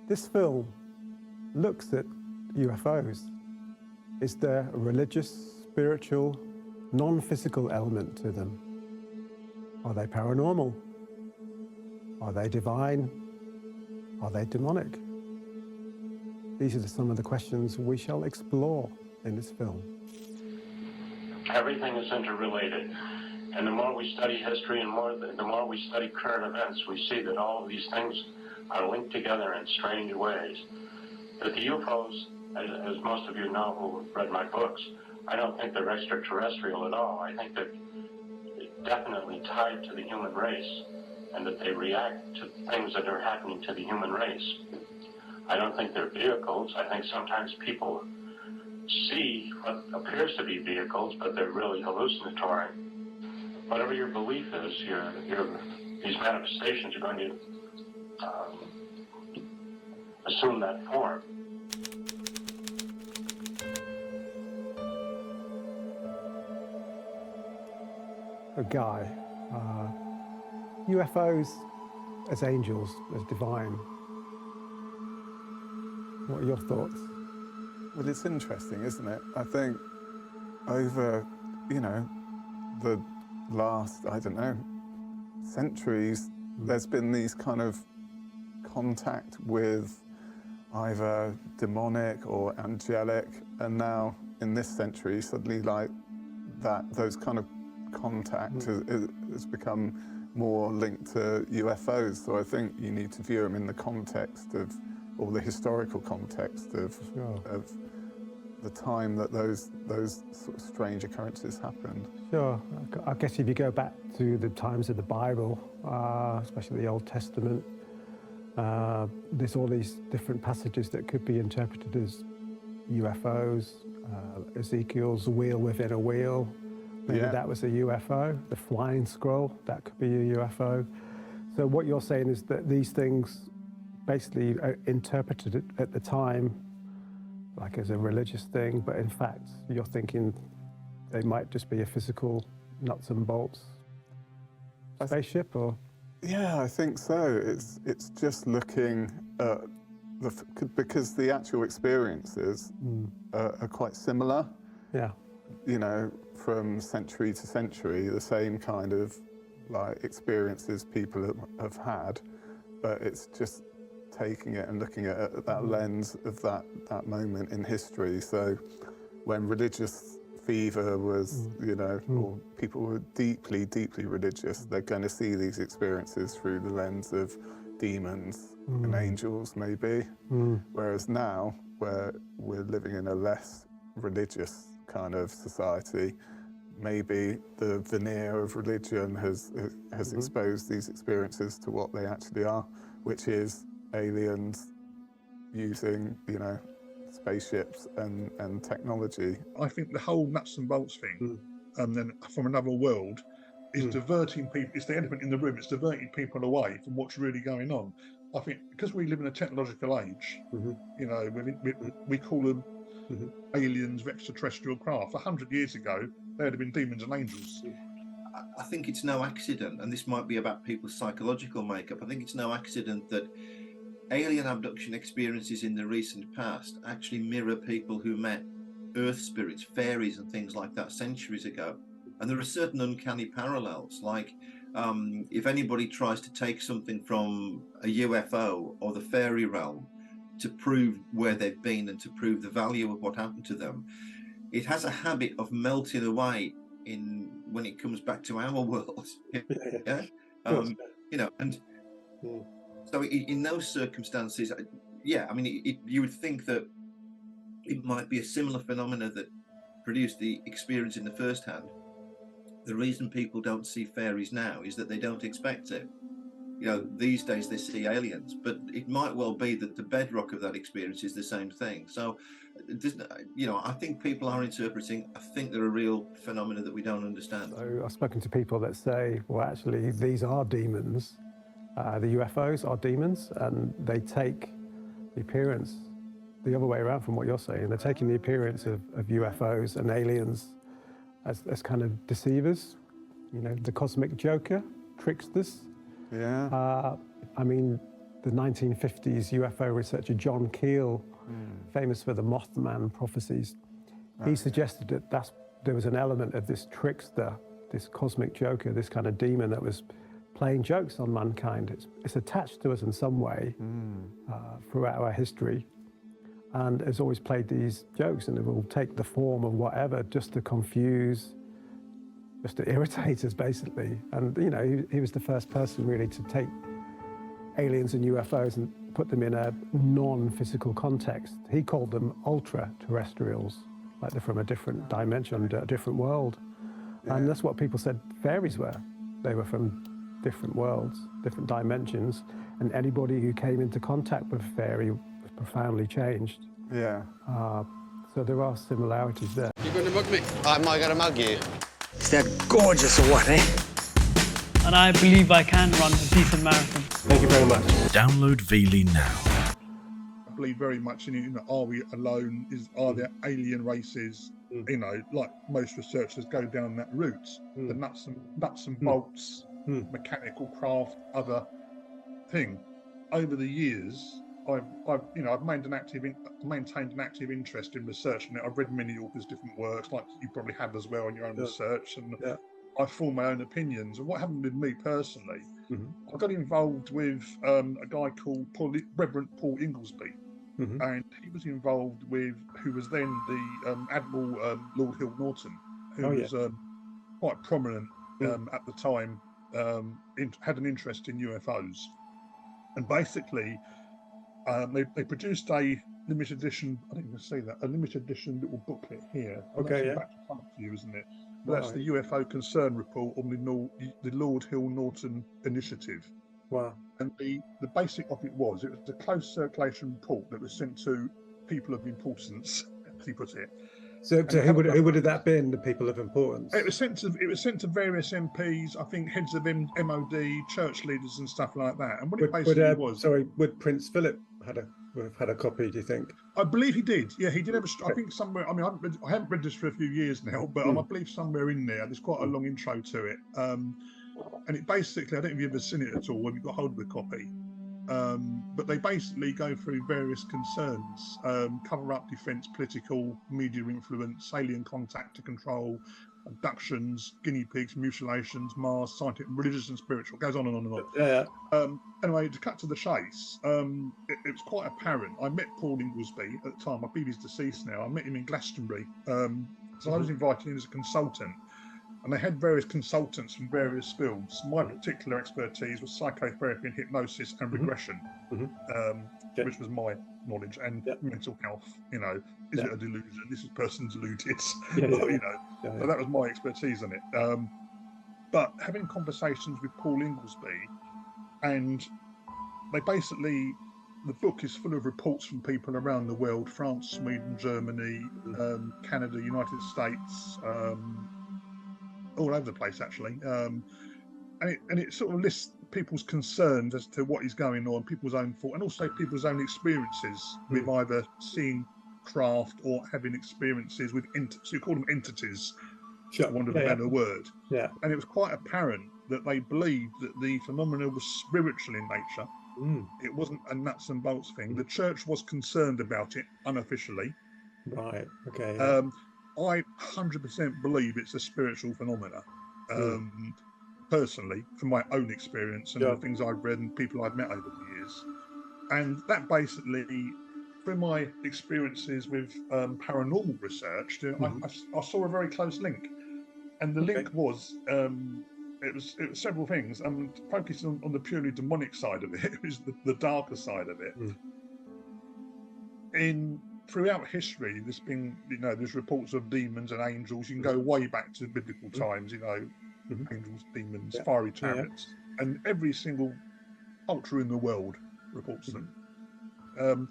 This film looks at UFOs. Is there a religious, spiritual, non-physical element to them? Are they paranormal? Are they divine? Are they demonic? These are some of the questions we shall explore in this film. Everything is interrelated. And the more we study history and the more we study current events, we see that all of these things are linked together in strange ways. That the UFOs, as most of you know who have read my books, I don't think they're extraterrestrial at all. I think they're definitely tied to the human race, and that they react to things that are happening to the human race. I don't think they're vehicles. I think sometimes people see what appears to be vehicles, but they're really hallucinatory. Whatever your belief is, these manifestations are going to assume that form. A guy, UFOs as angels, as divine. What are your thoughts? Well, it's interesting, isn't it? I think over, the last, centuries, there's been these kind of contact with either demonic or angelic, and now in this century, suddenly those kind of contact has become more linked to UFOs. So I think you need to view them in the context of, or the historical context of the time that those sort of strange occurrences happened. Sure. I guess if you go back to the times of the Bible, especially the Old Testament, there's all these different passages that could be interpreted as UFOs. Ezekiel's wheel within a wheel, maybe that was a UFO. The flying scroll, that could be a UFO. So what you're saying is that these things basically are interpreted at the time like as a religious thing, but in fact you're thinking they might just be a physical nuts and bolts spaceship, or? Yeah, I think so. It's just looking at because the actual experiences are quite similar. Yeah. From century to century, the same kind of experiences people have had, but it's just taking it and looking at it at that lens of that moment in history. So when religious fever was, or people were deeply, deeply religious, they're going to see these experiences through the lens of demons and angels, maybe. Whereas now, where we're living in a less religious kind of society, maybe the veneer of religion has exposed these experiences to what they actually are, which is aliens using, spaceships and technology. I think the whole nuts and bolts thing, and then from another world, is diverting people. It's the elephant in the room. It's diverting people away from what's really going on. I think because we live in a technological age, we call them aliens of extraterrestrial craft. 100 years ago, they'd have been demons and angels. I think it's no accident, and this might be about people's psychological makeup. I think it's no accident that alien abduction experiences in the recent past actually mirror people who met earth spirits, fairies and things like that centuries ago. And there are certain uncanny parallels, like if anybody tries to take something from a UFO or the fairy realm to prove where they've been and to prove the value of what happened to them, it has a habit of melting away when it comes back to our world. So in those circumstances, you would think that it might be a similar phenomena that produced the experience in the first hand. The reason people don't see fairies now is that they don't expect it. These days they see aliens, but it might well be that the bedrock of that experience is the same thing. So, I think people are interpreting. I think there are real phenomena that we don't understand. So I've spoken to people that say, well, actually, these are demons. The UFOs are demons, and they take the appearance the other way around from what you're saying. They're taking the appearance of UFOs and aliens as kind of deceivers, the cosmic joker, tricksters. Yeah. The the 1950s UFO researcher John Keel, famous for the Mothman prophecies, he suggested that there was an element of this trickster, this cosmic joker, this kind of demon that was playing jokes on mankind. It's attached to us in some way throughout our history, and has always played these jokes, and it will take the form of whatever just to confuse, just to irritate us, basically. And you know, he was the first person really to take aliens and UFOs and put them in a non-physical context. He called them ultra-terrestrials, like they're from a different dimension, a different world. And that's what people said fairies were. They were from different worlds, different dimensions, and anybody who came into contact with a fairy was profoundly changed. Yeah. So there are similarities there. You going to mug me? Am I going to mug you? Is that gorgeous or what, eh? And I believe I can run a decent marathon. Thank you very much. Download Veely now. I believe very much in it. You know, are we alone? Are there alien races? You know, like most researchers go down that route. The nuts and bolts, mechanical craft, other thing. Over the years, I've maintained an active interest in researching it. I've read many authors' different works, like you probably have as well in your own research, and I form my own opinions. And what happened with me personally, I got involved with a guy called Reverend Paul Inglesby, and he was involved with who was then the Admiral Lord Hill Norton, who was quite prominent at the time, had an interest in UFOs, and basically they produced a limited edition. I didn't even say that. A limited edition little booklet here. Okay, back to front for you, isn't it? That's the UFO Concern Report on the Lord Hill Norton Initiative. Wow. And the basic of it was a closed circulation report that was sent to people of importance, as he put it. So who would have that been? The people of importance? It was sent to various MPs, I think heads of MOD, church leaders, and stuff like that. And what it basically was. Sorry, would Prince Philip have had a copy? Do you think? I believe he did. Yeah, he did have I think somewhere. I mean, I haven't read this for a few years now, but I believe somewhere in there's quite a long intro to it. And it basically, I don't know if you've ever seen it at all, when you've got hold of a copy. But they basically go through various concerns: cover-up defence, political, media influence, alien contact to control, abductions, guinea pigs, mutilations, Mars, scientific, religious and spiritual. It goes on and on and on. Anyway, to cut to the chase, it was quite apparent. I met Paul Inglesby at the time. I believe he's deceased now. I met him in Glastonbury. So I was invited in as a consultant. And they had various consultants from various fields. My particular expertise was psychotherapy and hypnosis and regression, which was my knowledge, and mental health. You know, is it a delusion? This person deluded. So that was my expertise in it. But having conversations with Paul Inglesby, and they basically, the book is full of reports from people around the world: France, Sweden, Germany, Canada, United States. All over the place, actually, and it sort of lists people's concerns as to what is going on, people's own thought, and also people's own experiences with either seeing craft or having experiences with so you call them entities, for want of a better word. And it was quite apparent that they believed that the phenomena was spiritual in nature. It wasn't a nuts and bolts thing. The church was concerned about it unofficially. Right. Okay. I 100% believe it's a spiritual phenomena, personally, from my own experience and the things I've read and people I've met over the years. And that basically, from my experiences with paranormal research, I saw a very close link. And the link was, it was several things. Focusing on the purely demonic side of it, it was the darker side of it. Throughout history, there's reports of demons and angels. You can go way back to biblical times, angels, demons, fiery chariots, and every single culture in the world reports them. And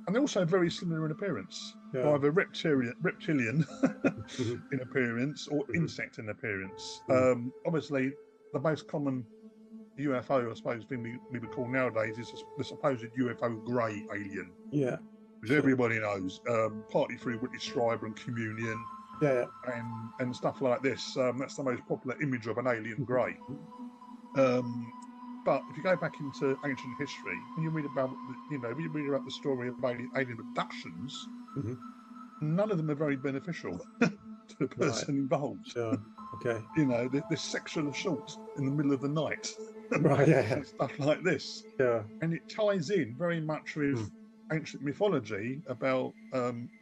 they're also very similar in appearance, either reptilian in appearance or insect in appearance. Obviously, the most common UFO, I suppose, thing we would call nowadays is the supposed UFO grey alien. Which everybody knows, partly through Whitley Strieber and Communion, and stuff like this. That's the most popular image of an alien grey. But But if you go back into ancient history and you read about, you read about the story of alien abductions, none of them are very beneficial to the person involved. Sure. Okay. There's sexual assault in the middle of the night, Right. Yeah. and stuff like this. Yeah. And it ties in very much with ancient mythology about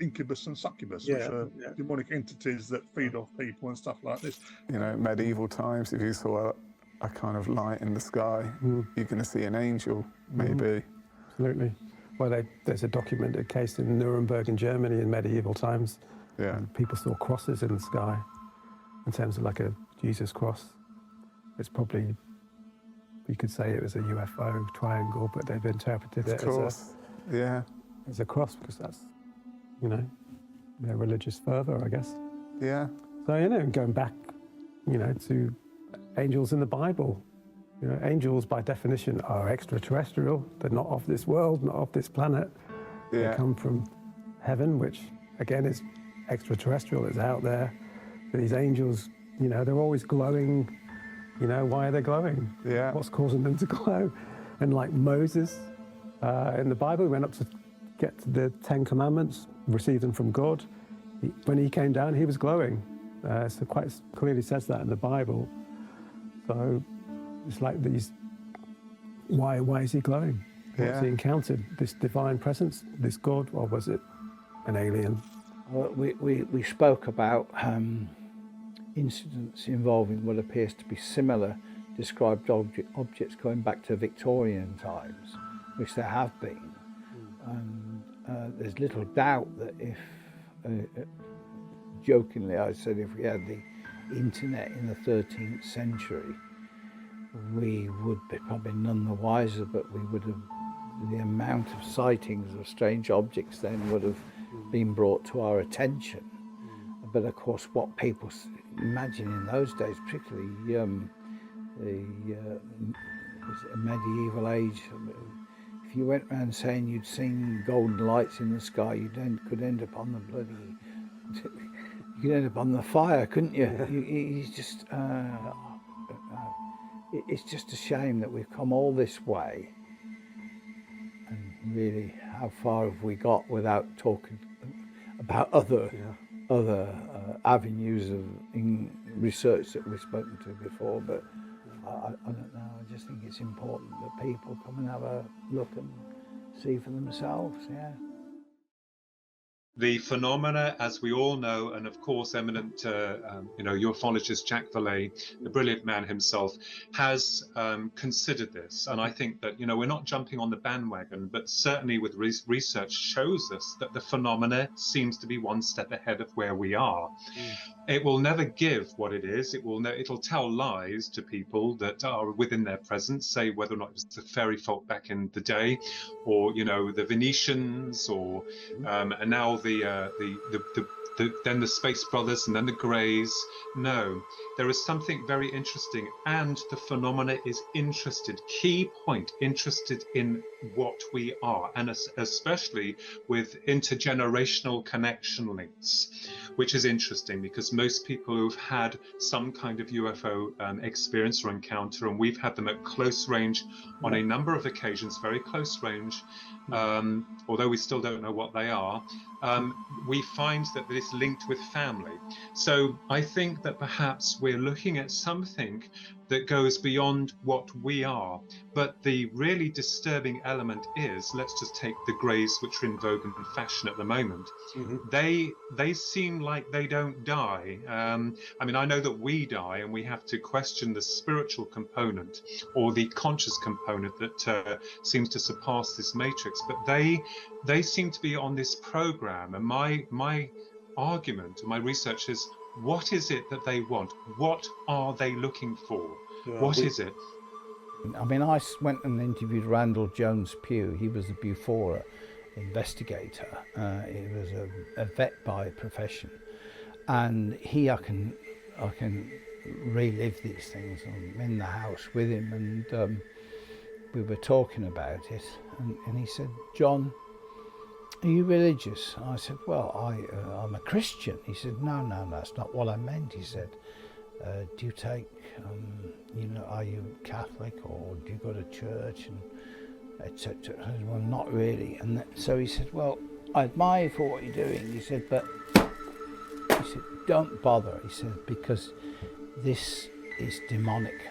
incubus and succubus, which are demonic entities that feed off people and stuff like this. Medieval times, if you saw a kind of light in the sky, you're going to see an angel, maybe. Absolutely. Well, there's a documented case in Nuremberg in Germany in medieval times. Yeah. People saw crosses in the sky in terms of like a Jesus cross. It's probably, you could say it was a UFO triangle, but they've interpreted it as a cross because that's, their religious fervor, I guess. Yeah. So, going back, to angels in the Bible. Angels by definition are extraterrestrial. They're not of this world, not of this planet. Yeah. They come from heaven, which again is extraterrestrial, it's out there. But these angels, they're always glowing. Why are they glowing? Yeah. What's causing them to glow? And like Moses in the Bible, he went up to get to the 10 Commandments, received them from God. When he came down, he was glowing. So quite clearly says that in the Bible. So it's like these, why is he glowing? What's he encountered? This divine presence, this God, or was it an alien? Well, we spoke about incidents involving what appears to be similar described objects going back to Victorian times, which there have been. And there's little doubt that if, jokingly I said, if we had the internet in the 13th century, we would be probably none the wiser, but we would have, the amount of sightings of strange objects then would have been brought to our attention. But of course, what people imagine in those days, particularly the medieval age, if you went around saying you'd seen golden lights in the sky, you could end up on the you could end up on the fire, couldn't you? It's just a shame that we've come all this way, and really, how far have we got without talking about other avenues of research that we've spoken to before? But I don't know. I just think it's important that people come and have a look and see for themselves. Yeah. The phenomena, as we all know, and of course eminent ufologist Jack Vallee, the brilliant man himself, has considered this. And I think that, we're not jumping on the bandwagon, but certainly with research shows us that the phenomena seems to be one step ahead of where we are. It will never give what it is. It'll tell lies to people that are within their presence, say whether or not it was the fairy folk back in the day, or the Venetians, or and now then the Space Brothers, and then the Greys. No, there is something very interesting, and the phenomena is interested. Key point, interested in what we are, and especially with intergenerational connection links, which is interesting because most people who've had some kind of UFO experience or encounter, and we've had them at close range on a number of occasions, very close range, although we still don't know what they are, we find that it's linked with family. So I think that perhaps we're looking at something that goes beyond what we are. But the really disturbing element is, let's just take the Greys, which are in vogue and in fashion at the moment. They seem like they don't die. I know that we die, and we have to question the spiritual component or the conscious component that seems to surpass this matrix. But they seem to be on this program, and my argument and my research is, what is it that they want? What are they looking for? What is it? I went and interviewed Randall Jones-Pugh. He was the Bufora investigator. He was a vet by profession, and I can relive these things. I'm in the house with him, and we were talking about it, and he said, "John, are you religious?" I said, "Well, I'm a Christian." He said, no, that's not what I meant. He said, do you take, are you Catholic or do you go to church, and etc. I said, well, not really. And so he said, well, I admire you for what you're doing. He said, but he said, don't bother. He said, because this is demonic.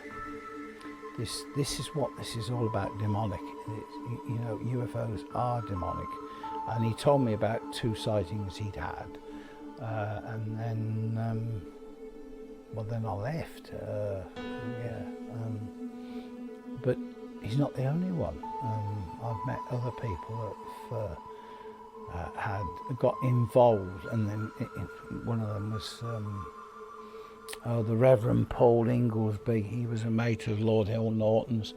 This is what this is all about, demonic. UFOs are demonic. And he told me about 2 sightings he'd had. And then, then I left. But he's not the only one. I've met other people that have got involved, and then one of them was the Reverend Paul Inglesby. He was a mate of Lord Hill Norton's.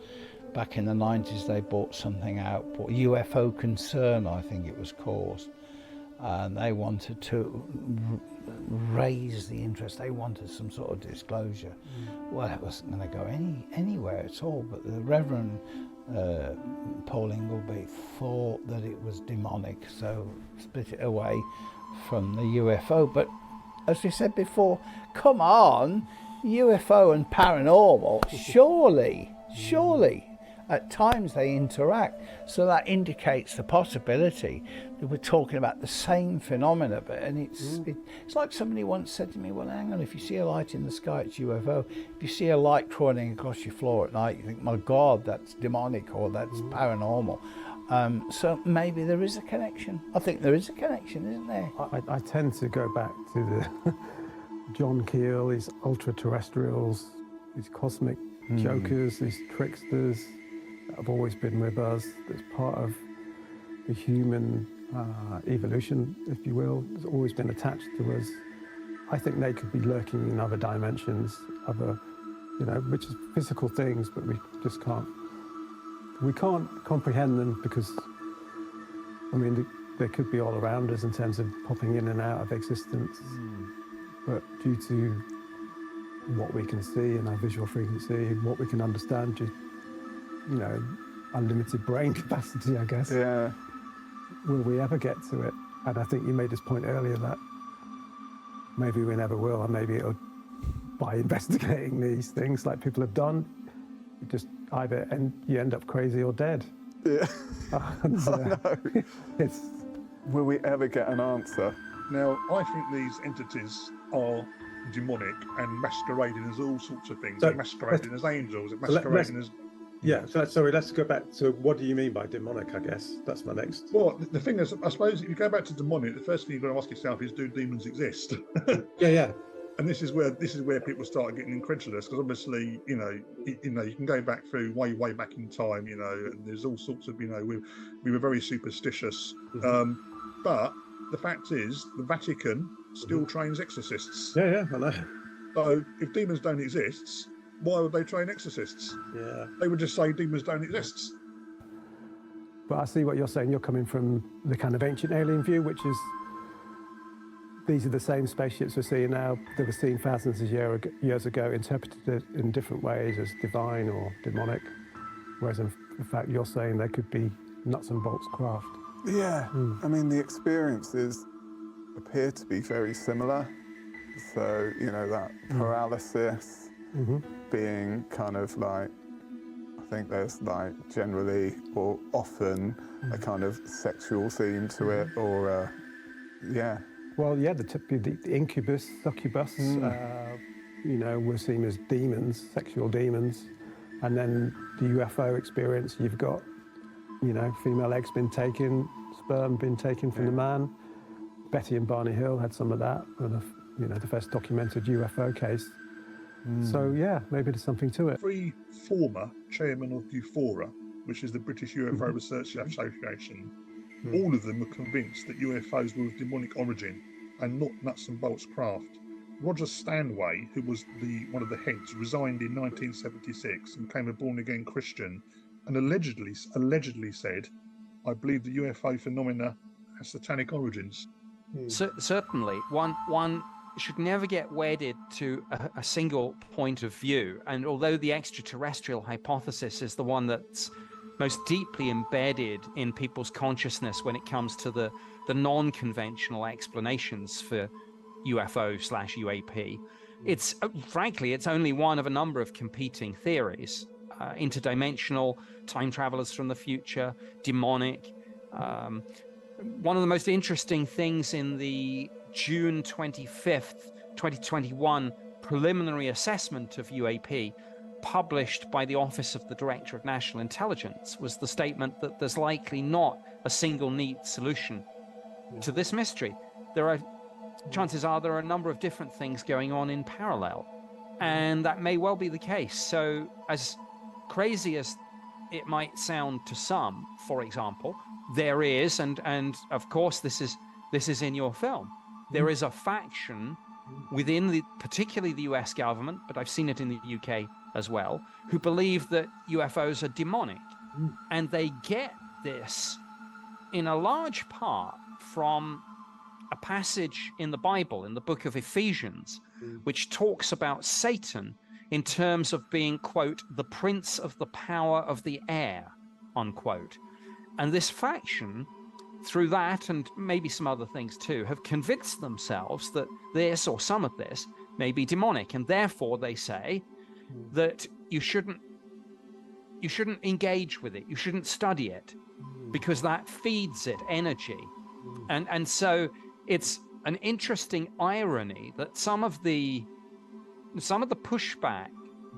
Back in the 90s, they bought something out, UFO Concern, I think it was called. And they wanted to raise the interest. They wanted some sort of disclosure. Well, it wasn't going to go anywhere at all. But the Reverend Paul Ingleby thought that it was demonic, so split it away from the UFO. But as we said before, come on, UFO and paranormal, surely. At times they interact, so that indicates the possibility that we're talking about the same phenomena. But it's like somebody once said to me, well, hang on, if you see a light in the sky, it's UFO. If you see a light crawling across your floor at night, you think, my God, that's demonic or that's paranormal. So maybe there is a connection. I think there is a connection, isn't there? I tend to go back to the John Keel, these ultra-terrestrials, these cosmic jokers, these tricksters that have always been with us. That's part of the human evolution, if you will. It's always been attached to us. I think they could be lurking in other dimensions, which is physical things, but we just can't. We can't comprehend them because, they could be all around us in terms of popping in and out of existence. But due to what we can see in our visual frequency, what we can understand, unlimited brain capacity, I guess. Yeah. Will we ever get to it? And I think you made this point earlier that maybe we never will, and maybe by investigating these things like people have done, you just either you end up crazy or dead. Yeah. And, I know. Will we ever get an answer? Now, I think these entities are demonic and masquerading as all sorts of things. They're masquerading as angels, they're masquerading as... Yeah, sorry, let's go back to what do you mean by demonic, I guess. That's my next... Well, the thing is, I suppose if you go back to demonic, the first thing you've got to ask yourself is, do demons exist? Yeah. And this is where people start getting incredulous, because obviously, you can go back through way back in time, and there's all sorts of, we were very superstitious. But the fact is, the Vatican still trains exorcists. Yeah, I know. So if demons don't exist, why would they train exorcists? Yeah. They would just say demons don't exist. But I see what you're saying. You're coming from the kind of ancient alien view, which is these are the same spaceships we're seeing now. They were seen thousands of years ago, interpreted in different ways as divine or demonic. Whereas in fact, you're saying they could be nuts and bolts craft. Yeah. The experiences appear to be very similar. So, that paralysis being kind of like, I think there's like generally or often a kind of sexual theme to it, or Well, yeah, the incubus, succubus, we're seen as demons, sexual demons. And then the UFO experience, you've got, female eggs been taken, sperm been taken from the man. Betty and Barney Hill had some of that, the first documented UFO case. So, yeah, maybe there's something to it. 3 former chairmen of UFORA, which is the British UFO Research Association, all of them were convinced that UFOs were of demonic origin and not nuts and bolts craft. Roger Stanway, who was one of the heads, resigned in 1976 and became a born-again Christian, and allegedly said, "I believe the UFO phenomena has satanic origins." Certainly, one should never get wedded to a single point of view. And although the extraterrestrial hypothesis is the one that's most deeply embedded in people's consciousness when it comes to the non-conventional explanations for UFO/UAP, It's frankly, it's only one of a number of competing theories: interdimensional, time travelers from the future, demonic. One of the most interesting things in the June 25th, 2021 preliminary assessment of UAP, published by the Office of the Director of National Intelligence, was the statement that there's likely not a single neat solution to this mystery. Chances are there are a number of different things going on in parallel, and that may well be the case. So, as crazy as it might sound to some, for example, there is, and of course this is in your film, there is a faction within particularly the US government, but I've seen it in the UK as well, who believe that UFOs are demonic. And they get this in a large part from a passage in the Bible, in the book of Ephesians, which talks about Satan in terms of being, quote, the prince of the power of the air, unquote. And this faction, through that and maybe some other things too, have convinced themselves that this or some of this may be demonic, and therefore they say that you shouldn't engage with it, you shouldn't study it, because that feeds it energy. And so it's an interesting irony that some of the pushback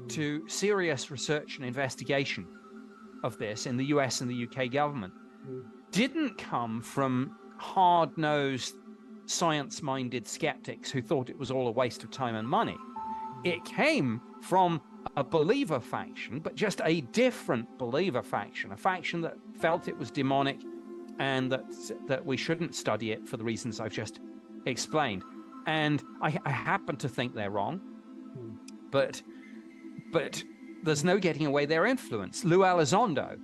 to serious research and investigation of this in the US and the UK government didn't come from hard-nosed, science-minded skeptics who thought it was all a waste of time and money. It came from a believer faction, but just a different believer faction, a faction that felt it was demonic and that we shouldn't study it for the reasons I've just explained. And I happen to think they're wrong, but there's no getting away their influence. Lou Elizondo,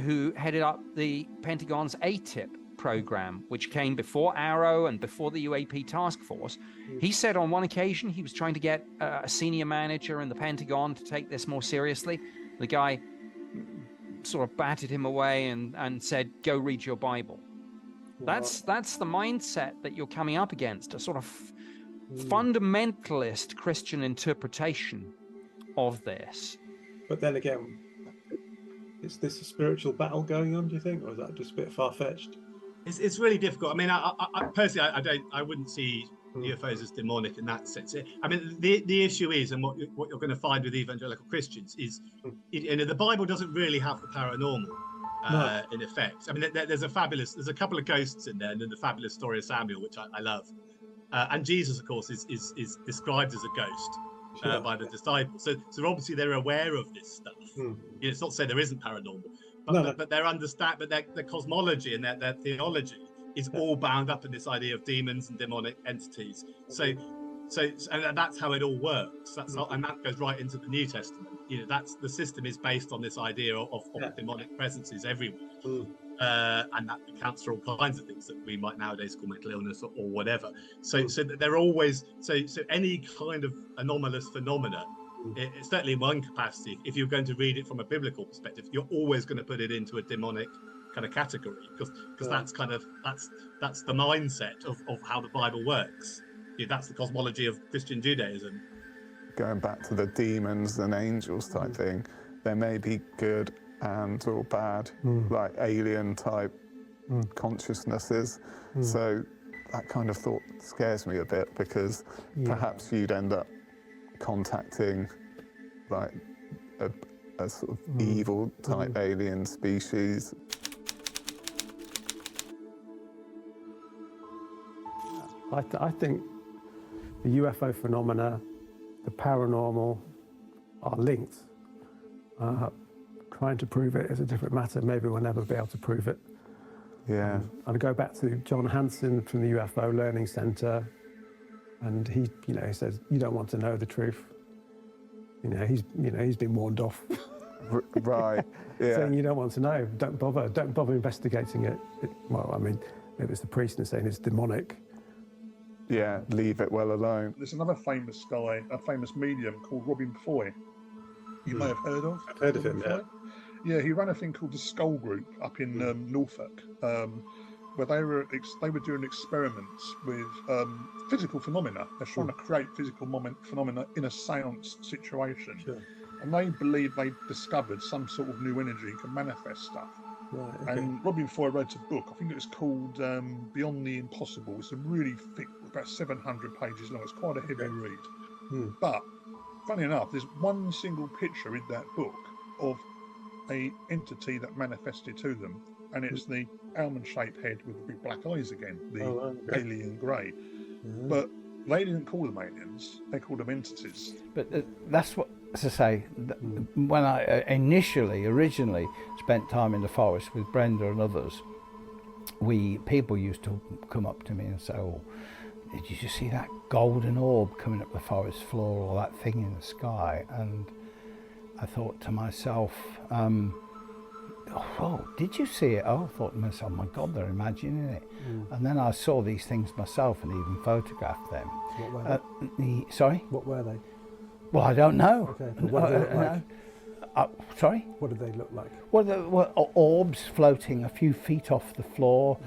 who headed up the Pentagon's ATIP program, which came before Arrow and before the UAP task force, he said on one occasion he was trying to get a senior manager in the Pentagon to take this more seriously. The guy sort of batted him away and said, go read your Bible. That's the mindset that you're coming up against, a sort of fundamentalist Christian interpretation of this. But then again, is this a spiritual battle going on, do you think, or is that just a bit far-fetched? It's really difficult. I mean, I personally, I wouldn't see UFOs as demonic in that sense. I mean, the issue is, and what you're going to find with evangelical Christians is, the Bible doesn't really have the paranormal in effect. I mean, there's a couple of ghosts in there, and then the fabulous story of Samuel, which I love, and Jesus, of course, is described as a ghost. By the disciples, so obviously they're aware of this stuff. It's not to say there isn't paranormal, but their cosmology and their theology is all bound up in this idea of demons and demonic entities. So and that's how it all works. And that goes right into the New Testament. That's the system is based on this idea of demonic presences everywhere. And that accounts for all kinds of things that we might nowadays call mental illness or whatever. So they're always so any kind of anomalous phenomena, it's certainly in one capacity. If you're going to read it from a biblical perspective, you're always going to put it into a demonic kind of category, because that's the mindset of how the Bible works. That's the cosmology of Christian Judaism. Going back to the demons and angels type thing, there may be good and or bad, like alien type consciousnesses. So that kind of thought scares me a bit, because perhaps you'd end up contacting like a sort of evil type alien species. I think the UFO phenomena, the paranormal, are linked. Trying to prove it is a different matter. Maybe we'll never be able to prove it. Yeah. I'd go back to John Hansen from the UFO Learning Center, and he says, you don't want to know the truth. He's been warned off. Right. Yeah. Saying you don't want to know, don't bother investigating it. Well, I mean, maybe it's the priest and saying it's demonic. Yeah, leave it well alone. There's another famous guy, a famous medium called Robin Foy. You may have heard of. I've heard of him, yeah. Yeah, he ran a thing called the Skull Group up in Norfolk. where they were doing experiments with physical phenomena. They're trying to create physical phenomena in a seance situation. Sure. And they believe they discovered some sort of new energy and can manifest stuff. Right. Okay. And Robin Foy wrote a book, I think it was called Beyond the Impossible. It's a really thick, about 700 pages long. It's quite a heavy read. But, funny enough, there's one single picture in that book of a entity that manifested to them, and it's the almond-shaped head with the big black eyes again, the alien grey. But they didn't call them aliens, they called them entities. But that's what, as I say, when I originally spent time in the forest with Brenda and others, people used to come up to me and say, "Oh, did you just see that golden orb coming up the forest floor, or that thing in the sky?" And I thought to myself, "Oh, did you see it?" Oh, I thought to myself, "My God, they're imagining it." And then I saw these things myself and even photographed them. What were they? Sorry? What were they? Well, I don't know. Okay. But what did they look like? Sorry? What did they look like? Well, orbs floating a few feet off the floor,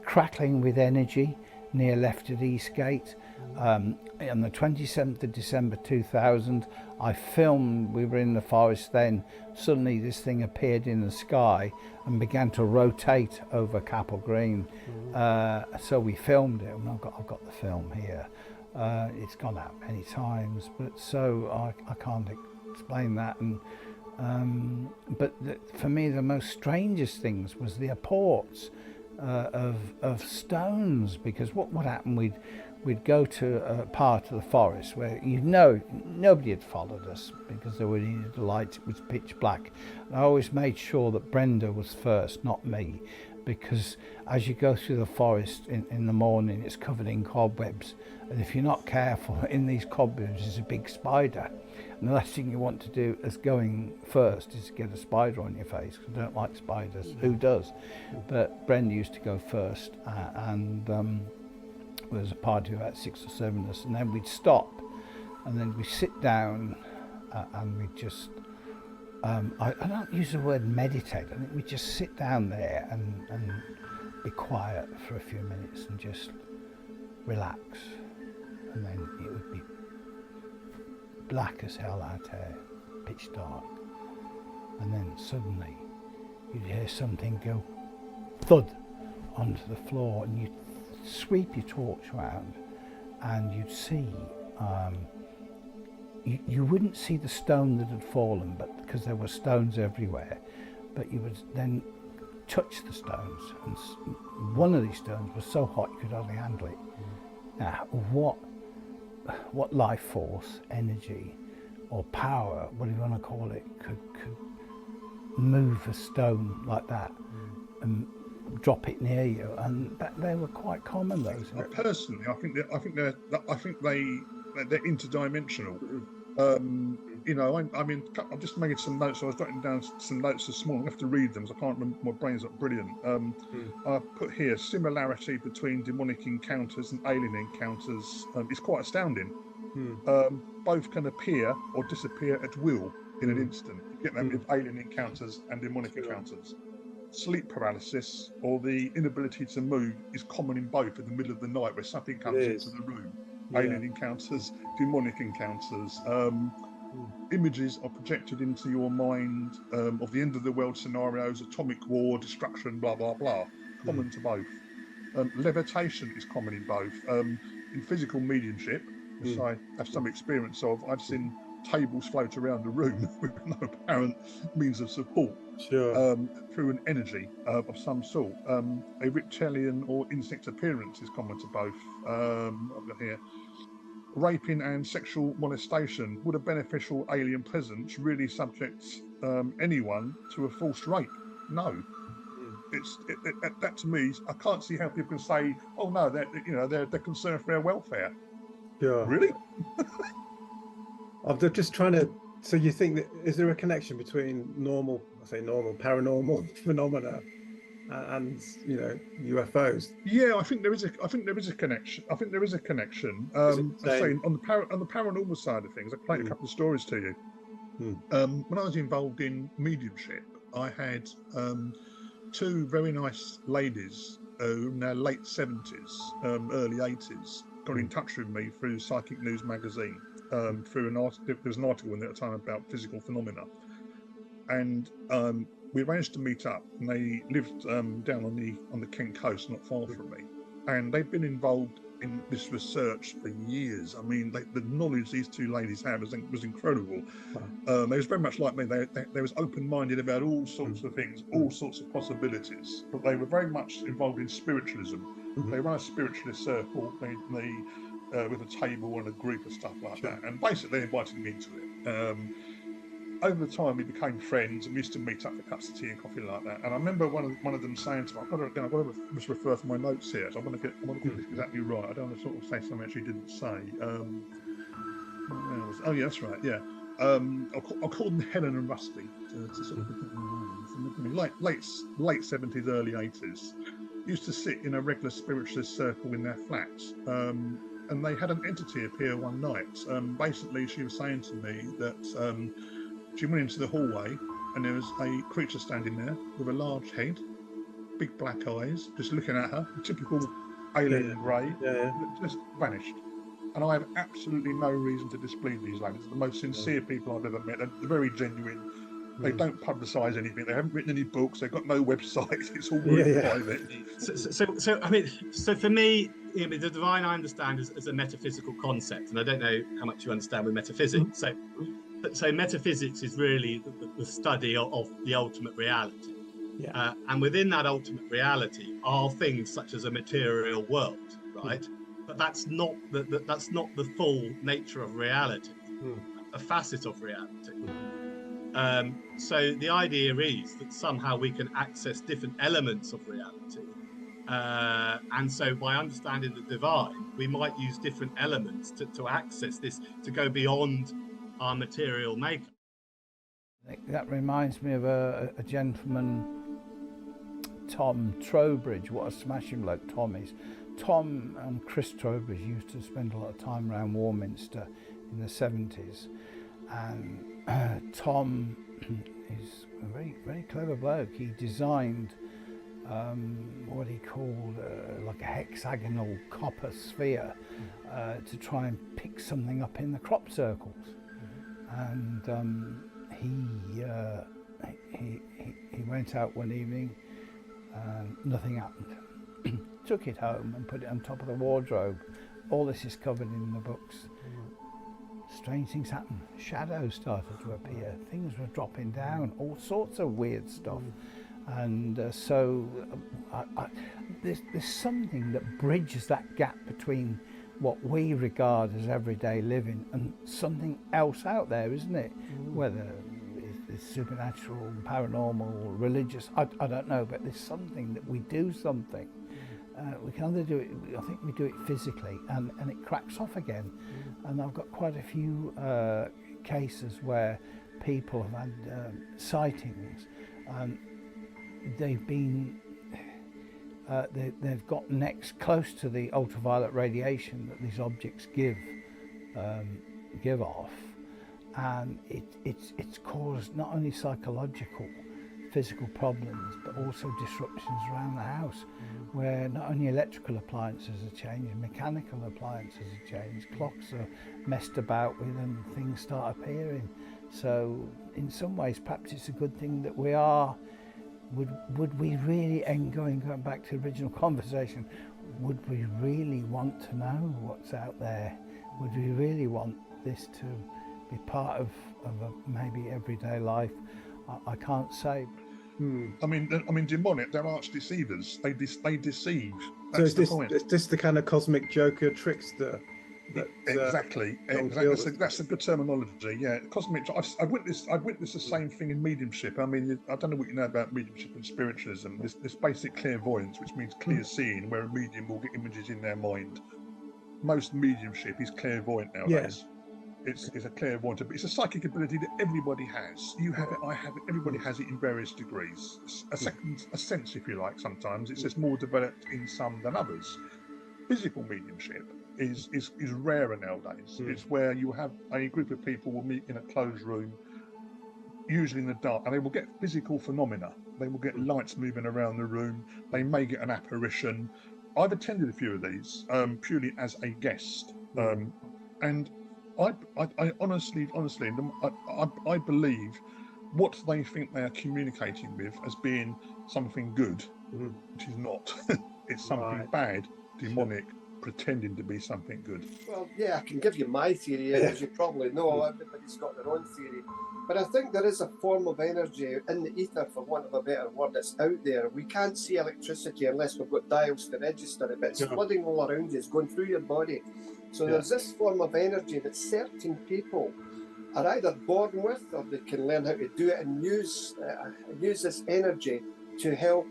crackling with energy near Left at Eastgate. On the 27th of December 2000, I filmed, we were in the forest then, suddenly this thing appeared in the sky and began to rotate over Capel Green. So we filmed it, and I've got the film here. It's gone out many times, but so I can't explain that. And for me, the most strangest things was the apports of stones, because what happened, we'd go to a part of the forest where nobody had followed us because there were needed the lights. It was pitch black, and I always made sure that Brenda was first, not me, because as you go through the forest in the morning, it's covered in cobwebs, and if you're not careful, in these cobwebs is a big spider, and the last thing you want to do as going first is to get a spider on your face, because I don't like spiders. Who does? But Brenda used to go first, and there was a party of about 6 or 7 of us, and then we'd stop, and then we'd sit down, and we'd just, I don't use the word meditate, I think we'd just sit down there and be quiet for a few minutes and just relax, and then it would be black as hell out there, pitch dark, and then suddenly you'd hear something go thud onto the floor, and you'd sweep your torch around, and you'd see, you wouldn't see the stone that had fallen, but because there were stones everywhere, but you would then touch the stones, and one of these stones was so hot you could hardly handle it. Now, what life force, energy, or power, what do you want to call it, could move a stone like that and drop it near you? And they were quite common, those. Personally, I think they're interdimensional. I mean, I'm just making some notes. I was writing down some notes this morning. I have to read them, because I can't remember. My brain's not brilliant. I put here similarity between demonic encounters and alien encounters is quite astounding. Both can appear or disappear at will in an instant. You get that with alien encounters and demonic encounters. Sleep paralysis, or the inability to move, is common in both in the middle of the night, where something comes into the room. Alien encounters, demonic encounters. Images are projected into your mind of the end of the world scenarios, atomic war, destruction, blah, blah, blah. Common to both. Levitation is common in both. In physical mediumship, which I have some experience of, I've seen tables float around the room with no apparent means of support. Through an energy of some sort. A reptilian or insect appearance is common to both. I've got here. Raping and sexual molestation. Would a beneficial alien presence really subject anyone to a forced rape? No. That to me, I can't see how people can say, "Oh no, they're concerned for our welfare." Really? I'm just trying to. So you think that is there a connection between paranormal phenomena and UFOs? Yeah, I think there is a connection. I say on the paranormal side of things, I can play a couple of stories to you. When I was involved in mediumship, I had 2 very nice ladies who in their late 70s, early 80s, got in touch with me through Psychic News magazine, through an article. There was an article in there at the time about physical phenomena, and we arranged to meet up. And they lived down on the Kent coast, not far from me, and they've been involved in this research for years. I mean, the knowledge these two ladies have was incredible. They was very much like me. They was open-minded about all sorts of things, all sorts of possibilities. But they were very much involved in spiritualism. They run a spiritualist circle. They with a table and a group of stuff like that. And basically, they invited me into it. Over the time, we became friends, and we used to meet up for cups of tea and coffee like that. And I remember one of them saying to me, "I've got to just refer to my notes here. So I want to get this exactly right. I don't want to sort of say something actually didn't say." Oh yeah, that's right. Yeah, I'll call them Helen and Rusty to sort of late 70s, early 80s. Used to sit in a regular spiritualist circle in their flats. And they had an entity appear one night. Basically, she was saying to me that she went into the hallway and there was a creature standing there with a large head, big black eyes, just looking at her, typical alien grey, just vanished. And I have absolutely no reason to disbelieve these ladies. They're the most sincere people I've ever met. They're very genuine. They don't publicise anything. They haven't written any books. They've got no websites. It's all really private. So I mean, so for me, the divine I understand as a metaphysical concept, and I don't know how much you understand with metaphysics. So metaphysics is really the study of the ultimate reality. And within that ultimate reality are things such as a material world, right? But that's not the full nature of reality. A facet of reality. So the idea is that somehow we can access different elements of reality. And so by understanding the divine, we might use different elements to access this, to go beyond our material makeup. That reminds me of a gentleman, Tom Trowbridge. What a smashing bloke Tom is. Tom and Chris Trowbridge used to spend a lot of time around Warminster in the 70s. And Tom is a very, very clever bloke. He designed what he called like a hexagonal copper sphere to try and pick something up in the crop circles. And he went out one evening and nothing happened. Took it home and put it on top of the wardrobe. All this is covered in the books. Strange things happened. Shadows started to appear. Things were dropping down. All sorts of weird stuff. And so there's something that bridges that gap between what we regard as everyday living and something else out there, isn't it? Whether it's supernatural, paranormal, religious, I don't know, but there's something that we do something. We can either do it, I think we do it physically, and it cracks off again. And I've got quite a few cases where people have had sightings, and they've been they've got next close to the ultraviolet radiation that these objects give off, and it's caused not only psychological, physical problems, but also disruptions around the house, where not only electrical appliances are changed, mechanical appliances are changed, clocks are messed about with, and things start appearing. So in some ways, perhaps it's a good thing that we are. Would we really, and going back to the original conversation, would we really want to know what's out there? Would we really want this to be part of a maybe everyday life? I can't say. I mean, demonic. They're arch deceivers. They deceive. So That's the point. is this the kind of cosmic joker trickster? Exactly. That's a good terminology. Yeah, cosmic. I've witnessed the same thing in mediumship. I mean, I don't know what you know about mediumship and spiritualism. This basic clairvoyance, which means clear seeing, where a medium will get images in their mind. Most mediumship is clairvoyant nowadays. It's a clairvoyant, but it's a psychic ability that everybody has. You have it, I have it, everybody has it in various degrees. A sense, if you like, sometimes. It's just more developed in some than others. Physical mediumship is rarer nowadays. It's where you have a group of people will meet in a closed room, usually in the dark, and they will get physical phenomena. They will get lights moving around the room. They may get an apparition. I've attended a few of these purely as a guest, and I honestly, I believe what they think they are communicating with as being something good, which is not. It's something bad, demonic, pretending to be something good. Well, yeah, I can give you my theory, as you probably know. Everybody's got their own theory. But I think there is a form of energy in the ether, for want of a better word, that's out there. We can't see electricity unless we've got dials to register it, but it's flooding all around you, it's going through your body. So there's this form of energy that certain people are either born with, or they can learn how to do it and use this energy to help,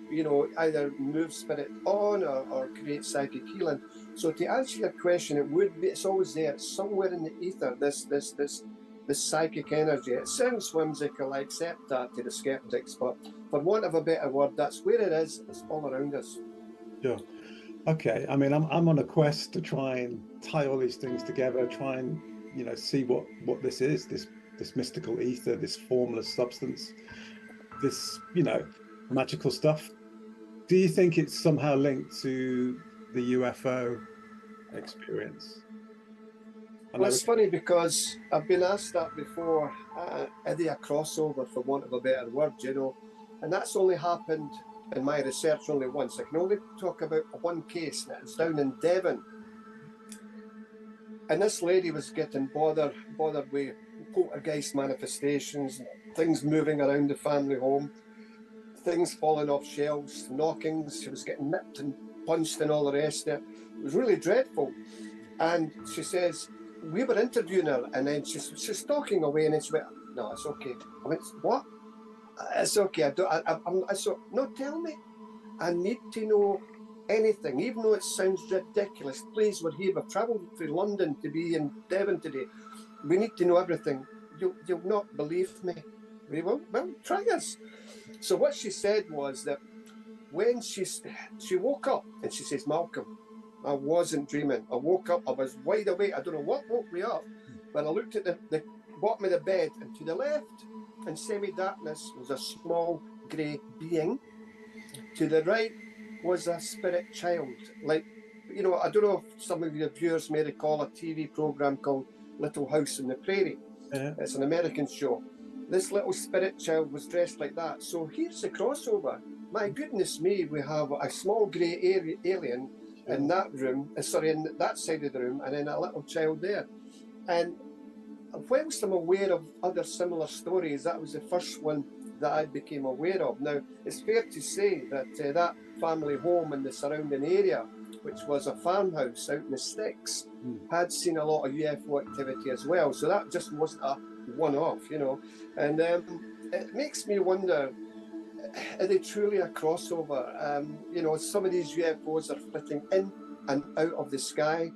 either move spirit on or create psychic healing. So to answer your question, it's always there. It's somewhere in the ether, this psychic energy. It sounds whimsical, I accept that to the skeptics, but for want of a better word, that's where it is. It's all around us. Sure. Okay. I mean, I'm on a quest to try and tie all these things together, try and, see what this is, this mystical ether, this formless substance, this, magical stuff. Do you think it's somehow linked to the UFO experience? Well, it's funny because I've been asked that before. Are they a crossover, for want of a better word, and that's only happened in my research only once. I can only talk about one case, and it's down in Devon. And this lady was getting bothered with poltergeist manifestations, things moving around the family home, things falling off shelves, knockings. She was getting nipped and punched and all the rest of it. It was really dreadful. And she says, we were interviewing her, and then she's talking away, and then she went, no, it's okay. I went, what? It's okay. No, tell me. I need to know anything, even though it sounds ridiculous. Please, we're here. We've travelled through London to be in Devon today. We need to know everything. You'll not believe me. We will. Well, try us. So what she said was that when she woke up, and she says, Malcolm, I wasn't dreaming. I woke up, I was wide awake. I don't know what woke me up, but I looked at the bottom of the bed, and to the left, in semi-darkness, was a small grey being. To the right was a spirit child. Like, I don't know if some of your viewers may recall a TV program called Little House on the Prairie. It's an American show. This little spirit child was dressed like that. So here's the crossover. My goodness me, we have a small grey alien in that room, in that side of the room, and then a little child there. And whilst I'm aware of other similar stories, that was the first one that I became aware of. Now, it's fair to say that that family home in the surrounding area, which was a farmhouse out in the sticks, had seen a lot of UFO activity as well. So that just wasn't a one-off, And it makes me wonder, are they truly a crossover? Some of these UFOs are flitting in and out of the sky.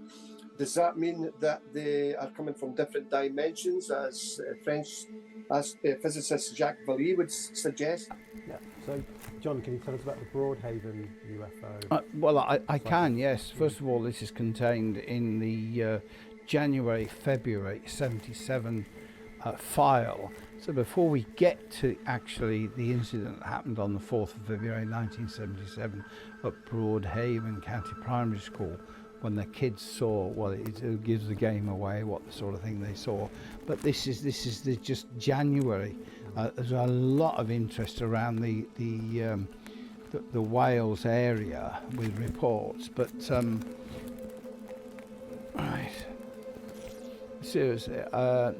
Does that mean that they are coming from different dimensions, as French physicist Jacques Vallée would suggest? Yeah. So, John, can you tell us about the Broadhaven UFO? Well, I can, yes. First of all, this is contained in the January-February 77 file. So before we get to actually the incident that happened on the 4th of February 1977 at Broadhaven County Primary School, when the kids saw, well, it gives the game away what the sort of thing they saw. But this is just January. There's a lot of interest around the Wales area with reports, but right. Seriously,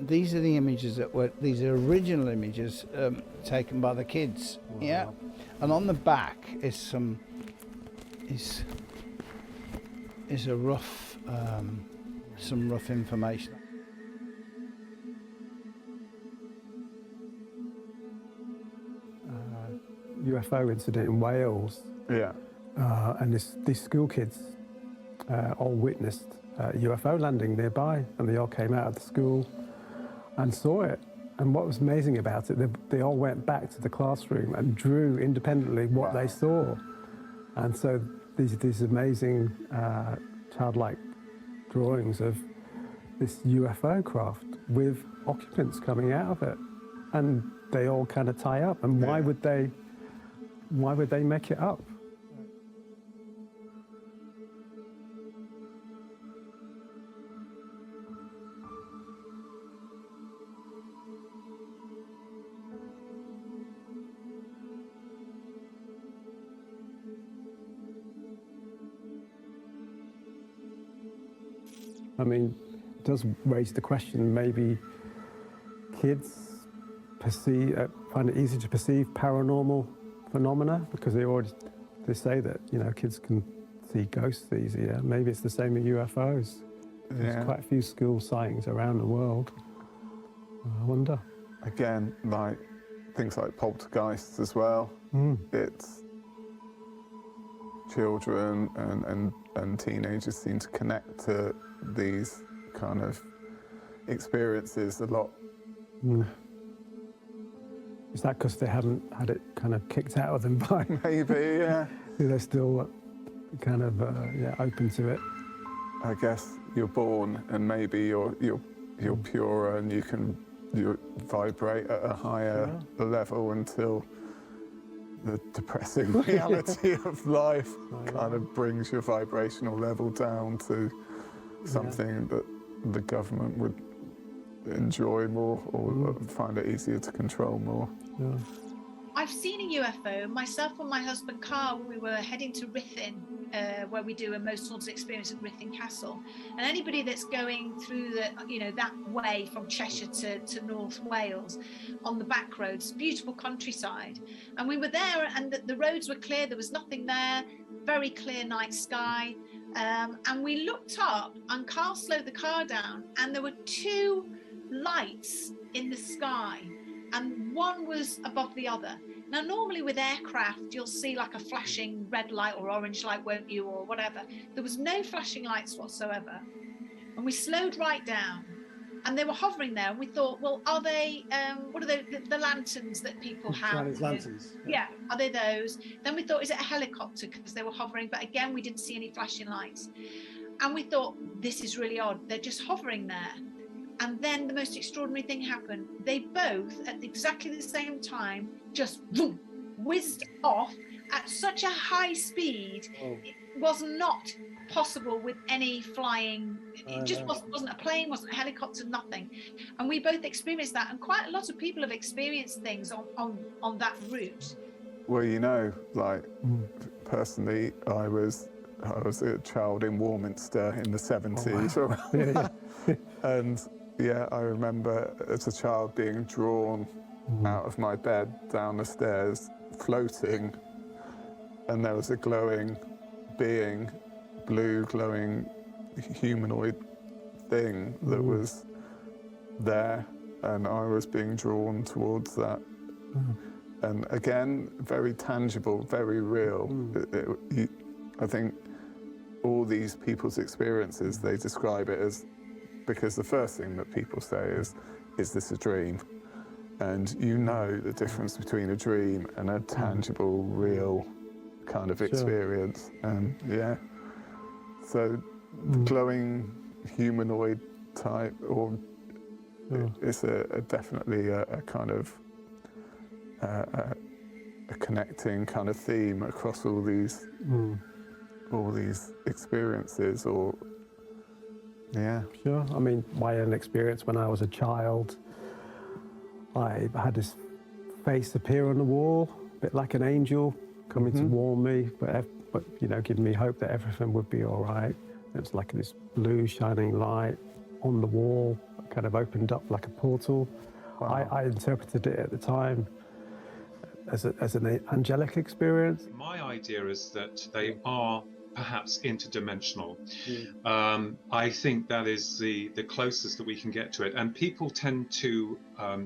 these are the images these are original images taken by the kids. Wow. Yeah, and on the back is some rough information. UFO incident in Wales. Yeah. And these school kids all witnessed a UFO landing nearby, and they all came out of the school and saw it. And what was amazing about it, they all went back to the classroom and drew independently what they saw. And so these amazing childlike drawings of this UFO craft with occupants coming out of it, and they all kind of tie up. And why would they why would they make it up? I mean, it does raise the question, maybe kids find it easy to perceive paranormal phenomena because they say that, you know, kids can see ghosts easier. Maybe it's the same with UFOs. There's quite a few school sightings around the world. I wonder. Again, like things like poltergeists as well. It's children and teenagers seem to connect to these kind of experiences a lot. Is that because they haven't had it kind of kicked out of them by? Maybe, yeah. They're still kind of open to it. I guess you're born and maybe you're purer and you vibrate at a higher level until the depressing reality of life kind of brings your vibrational level down to something that the government would enjoy more or find it easier to control more. I've seen a UFO. Myself and my husband Carl, we were heading to Ruthin, where we do a most haunted experience at Ruthin Castle. And anybody that's going through that way from Cheshire to North Wales on the back roads, beautiful countryside. And we were there, and the roads were clear. There was nothing there. Very clear night sky. And we looked up, and Carl slowed the car down, and there were two lights in the sky, and one was above the other. Now, normally with aircraft, you'll see like a flashing red light or orange light, won't you, or whatever. There was no flashing lights whatsoever. And we slowed right down, and they were hovering there, and we thought, well, are they, what are the lanterns that people have? Chinese lanterns. Yeah, are they those? Then we thought, is it a helicopter? Because they were hovering, but again, we didn't see any flashing lights. And we thought, this is really odd. They're just hovering there. And then the most extraordinary thing happened. They both, at exactly the same time, just whizzed off at such a high speed. It was not possible with any flying. It just wasn't a plane, wasn't a helicopter, nothing. And we both experienced that. And quite a lot of people have experienced things on that route. Well, you know, like personally, I was a child in Warminster in the 70s. Oh, wow. And yeah, I remember as a child being drawn out of my bed down the stairs, floating, and there was a glowing being, blue glowing humanoid thing that was there, and I was being drawn towards that. And again, very tangible, very real. I think all these people's experiences, they describe it as, because the first thing that people say is this a dream? And you know the difference between a dream and a tangible, real kind of experience. And so glowing humanoid type, or it's definitely a kind of a connecting kind of theme across all these experiences, or Sure. I mean, my own experience when I was a child, I had this face appear on the wall, a bit like an angel coming to warn me, but you know, giving me hope that everything would be all right. It was like this blue shining light on the wall, kind of opened up like a portal. Wow. I interpreted it at the time as an angelic experience. My idea is that they are perhaps interdimensional. I think that is the closest that we can get to it. And people tend to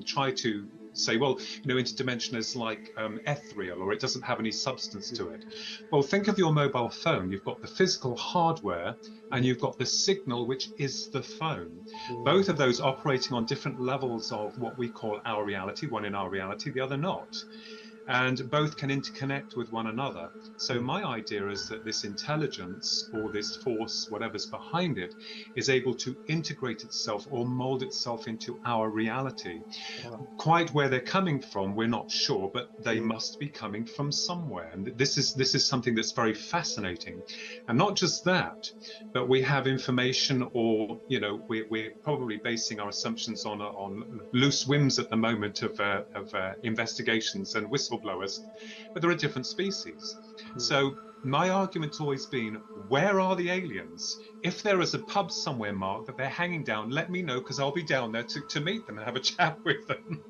try to say, well, you know, interdimensional is like ethereal, or it doesn't have any substance to it. Well, think of your mobile phone. You've got the physical hardware and you've got the signal, which is the phone. Both of those operating on different levels of what we call our reality, one in our reality, the other not. and both can interconnect with one another. So my idea is that this intelligence, or this force, whatever's behind it, is able to integrate itself or mold itself into our reality. Quite where they're coming from, we're not sure, but they must be coming from somewhere. And this is something that's very fascinating. And not just that, but we have information, or we're probably basing our assumptions on loose whims at the moment of investigations and whistleblowers, but there are different species. So my argument's always been, where are the aliens? If there is a pub somewhere, Mark, that they're hanging down, let me know, because I'll be down there to meet them and have a chat with them.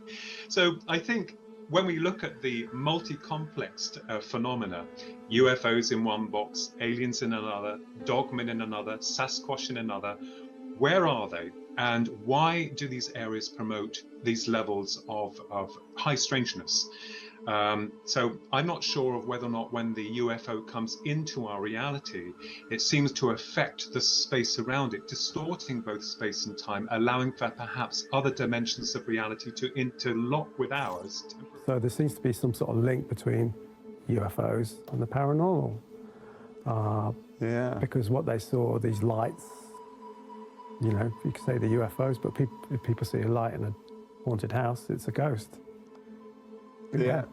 So I think when we look at the multi-complexed phenomena, UFOs in one box, aliens in another, dogmen in another, Sasquatch in another, where are they? And why do these areas promote these levels of high strangeness? So I'm not sure of whether or not when the UFO comes into our reality, it seems to affect the space around it, distorting both space and time, allowing for perhaps other dimensions of reality to interlock with ours. So there seems to be some sort of link between UFOs and the paranormal. Because what they saw, these lights, you could say the UFOs, but if people see a light in a haunted house, it's a ghost. Yeah.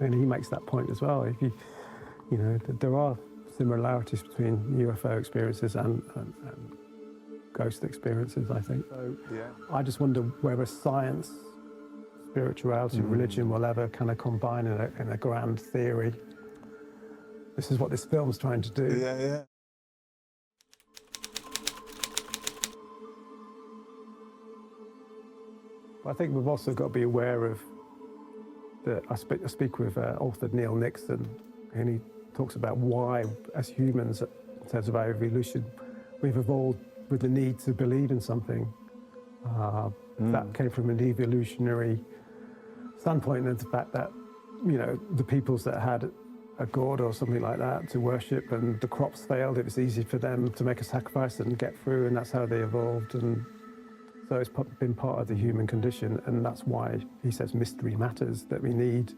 And he makes that point as well. If there are similarities between UFO experiences and ghost experiences, I think. So I just wonder whether science, spirituality, religion will ever kind of combine in a grand theory. This is what this film's trying to do. Yeah. I think we've also got to be aware of that. I speak with author Neil Nixon, and he talks about why, as humans, in terms of our evolution, we've evolved with the need to believe in something. That came from an evolutionary standpoint, and the fact that the peoples that had a god or something like that to worship, and the crops failed, it was easy for them to make a sacrifice and get through, and that's how they evolved. And so it's been part of the human condition, and that's why he says mystery matters, that we need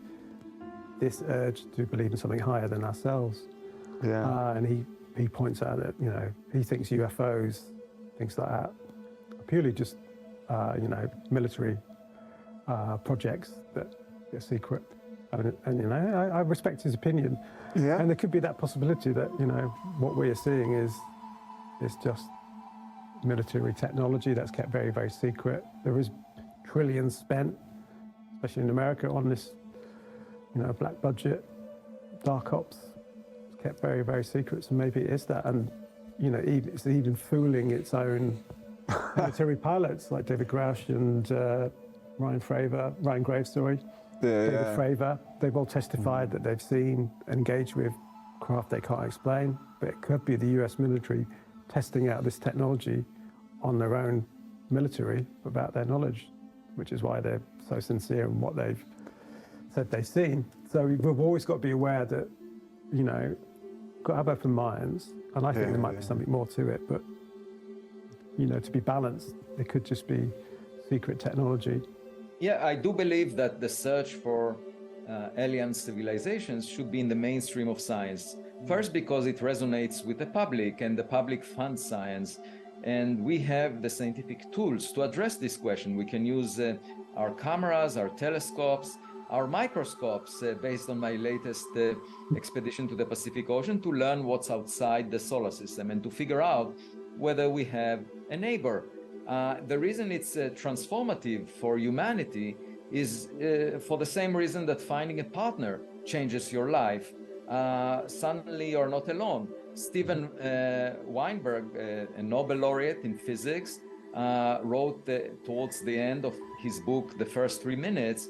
this urge to believe in something higher than ourselves. And he points out that, he thinks UFOs, things like that, are purely just, military projects that are secret. And I respect his opinion. And there could be that possibility that, what we are seeing is just military technology that's kept very, very secret. There is trillions spent, especially in America, on this, black budget, dark ops. It's kept very, very secret. So maybe it is that, and it's even fooling its own military pilots like David Grouch and Ryan Graves, David Fravor. They've all testified that they've seen, engaged with craft they can't explain, but it could be the US military testing out this technology on their own military without their knowledge, which is why they're so sincere in what they've said they've seen. So we've always got to be aware that, got to have open minds, and I think there might be something more to it, but, to be balanced, it could just be secret technology. Yeah, I do believe that the search for alien civilizations should be in the mainstream of science. First, because it resonates with the public, and the public funds science. And we have the scientific tools to address this question. We can use our cameras, our telescopes, our microscopes, based on my latest expedition to the Pacific Ocean, to learn what's outside the solar system and to figure out whether we have a neighbor. The reason it's transformative for humanity is for the same reason that finding a partner changes your life. Suddenly you're not alone. Steven Weinberg, a Nobel laureate in physics, wrote towards the end of his book, The First 3 Minutes,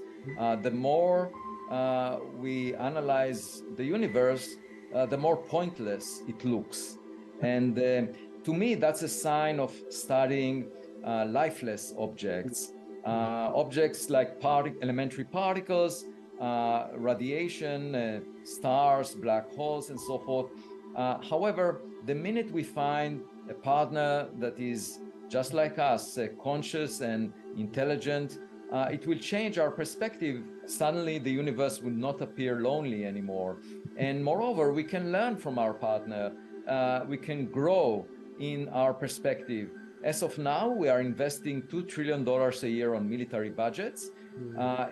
the more we analyze the universe, the more pointless it looks. And to me, that's a sign of studying lifeless objects, objects like elementary particles, radiation, stars, black holes, and so forth. However, the minute we find a partner that is just like us, conscious and intelligent, it will change our perspective. Suddenly, the universe will not appear lonely anymore. And moreover, we can learn from our partner. We can grow in our perspective. As of now, we are investing $2 trillion a year on military budgets.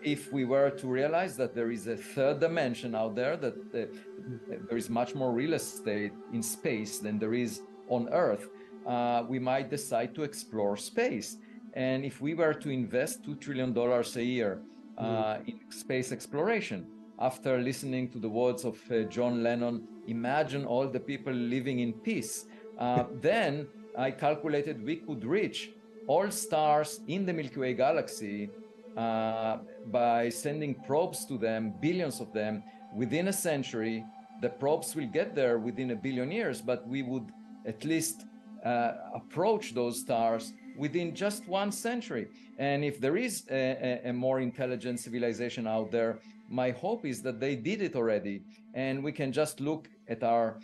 If we were to realize that there is a third dimension out there, that there is much more real estate in space than there is on Earth, we might decide to explore space. And if we were to invest $2 trillion a year in space exploration, after listening to the words of John Lennon, imagine all the people living in peace, then I calculated we could reach all stars in the Milky Way galaxy by sending probes to them, billions of them, within a century. The probes will get there within 1 billion years, but we would at least approach those stars within just 1 century. And if there is a more intelligent civilization out there, my hope is that they did it already, and we can just look at our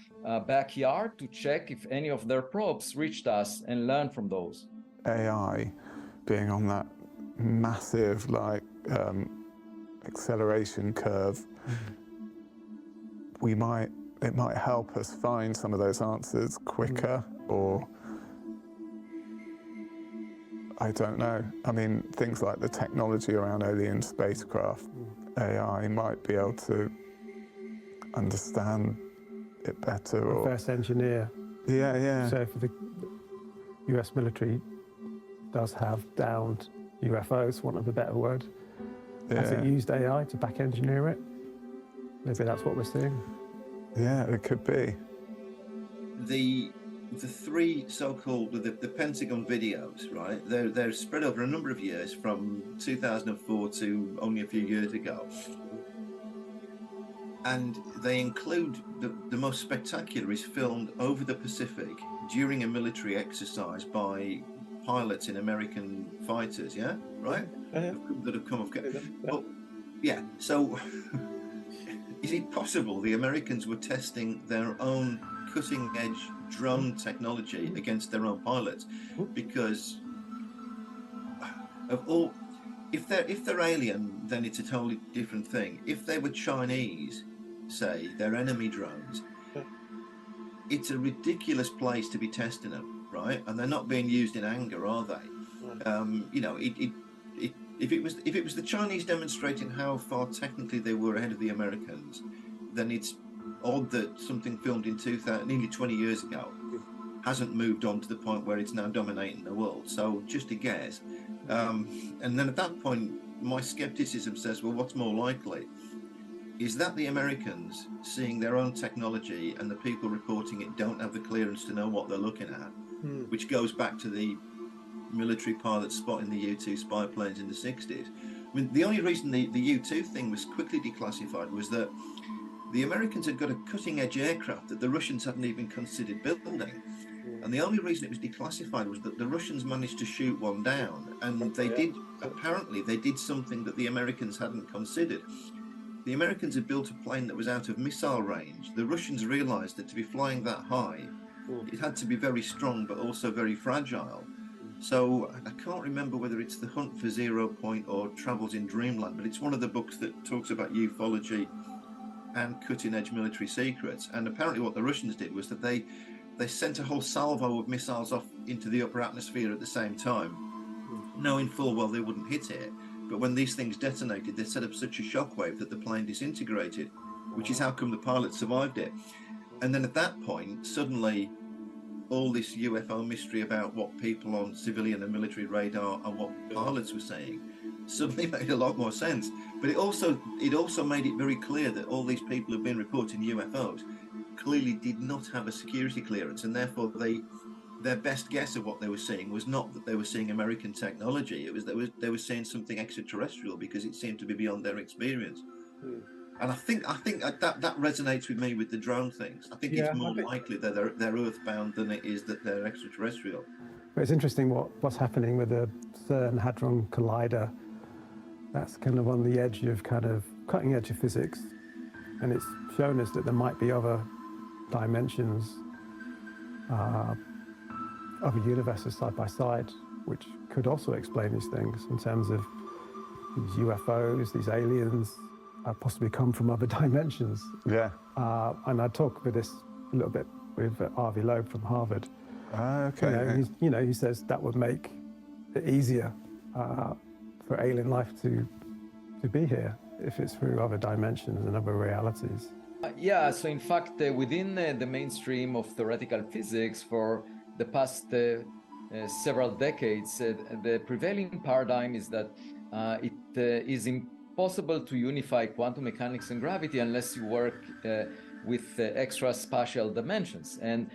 backyard to check if any of their probes reached us and learn from those. AI being on that massive acceleration curve, it might help us find some of those answers quicker, or I don't know. I mean, things like the technology around alien spacecraft, AI might be able to understand it better. Reverse engineer. Yeah. So for the US military does have downed UFOs, want of a better word. Has it used AI to back engineer it? Maybe that's what we're seeing. Yeah, it could be. The three so-called the Pentagon videos, right? They're spread over a number of years, from 2004 to only a few years ago, and they include the most spectacular is filmed over the Pacific during a military exercise by pilots in American fighters. Yeah, right. That have come off. But yeah, so is it possible the Americans were testing their own cutting-edge drone technology against their own pilots? Because of all, if they're alien, then it's a totally different thing. If they were Chinese, say, they're enemy drones, it's a ridiculous place to be testing them, right? And they're not being used in anger, are they? You know, if it was the Chinese demonstrating how far technically they were ahead of the Americans, then it's odd that something filmed in nearly 20 years ago hasn't moved on to the point where it's now dominating the world. So just a guess. And then at that point, my skepticism says, well, what's more likely? Is that the Americans seeing their own technology and the people reporting it don't have the clearance to know what they're looking at, which goes back to the military pilots spotting the U-2 spy planes in the 60s. I mean, the only reason the U-2 thing was quickly declassified was that the Americans had got a cutting-edge aircraft that the Russians hadn't even considered building. And the only reason it was declassified was that the Russians managed to shoot one down, and apparently they did something that the Americans hadn't considered. The Americans had built a plane that was out of missile range. The Russians realized that to be flying that high, it had to be very strong but also very fragile. So I can't remember whether it's The Hunt for Zero Point or Travels in Dreamland, but it's one of the books that talks about ufology and cutting-edge military secrets. And apparently what the Russians did was that they sent a whole salvo of missiles off into the upper atmosphere at the same time, knowing full well they wouldn't hit it. But when these things detonated, they set up such a shockwave that the plane disintegrated, which is how come the pilot survived it. And then at that point, suddenly, all this UFO mystery about what people on civilian and military radar and what pilots were saying suddenly made a lot more sense. But it also made it very clear that all these people who've been reporting UFOs clearly did not have a security clearance, and therefore their best guess of what they were seeing was not that they were seeing American technology. It was they were seeing something extraterrestrial, because it seemed to be beyond their experience. And I think that resonates with me with the drone things. I think it's more likely that they're earthbound than it is that they're extraterrestrial. But it's interesting what's happening with the CERN Hadron Collider. That's kind of on the edge of cutting edge of physics, and it's shown us that there might be other dimensions, other universes side by side, which could also explain these things in terms of these UFOs, these aliens, possibly come from other dimensions. Yeah. And I talk with this a little bit with Harvey Loeb from Harvard. Okay. He says that would make it easier for alien life to be here if it's through other dimensions and other realities. Yeah, so in fact, within the mainstream of theoretical physics for the past several decades, the prevailing paradigm is that it is impossible to unify quantum mechanics and gravity unless you work with extra spatial dimensions. And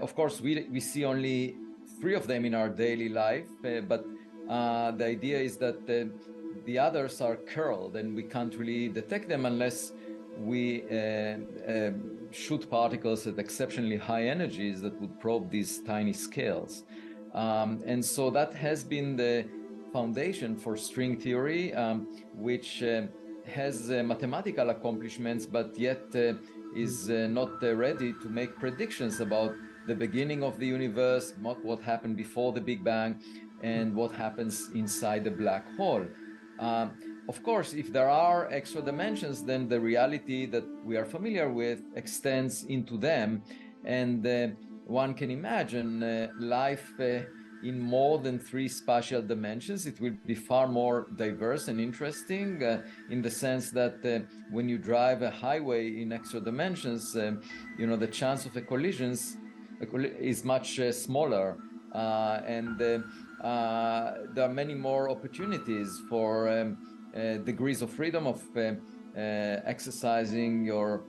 of course, we see only 3 of them in our daily life, but the idea is that the others are curled and we can't really detect them unless we shoot particles at exceptionally high energies that would probe these tiny scales. And so that has been the foundation for string theory, which has mathematical accomplishments, but yet is not ready to make predictions about the beginning of the universe, what happened before the Big Bang, and what happens inside the black hole. Of course, if there are extra dimensions, then the reality that we are familiar with extends into them. And one can imagine life in more than 3 spatial dimensions. It will be far more diverse and interesting in the sense that when you drive a highway in extra dimensions, the chance of a collision is much smaller. And there are many more opportunities for degrees of freedom of exercising your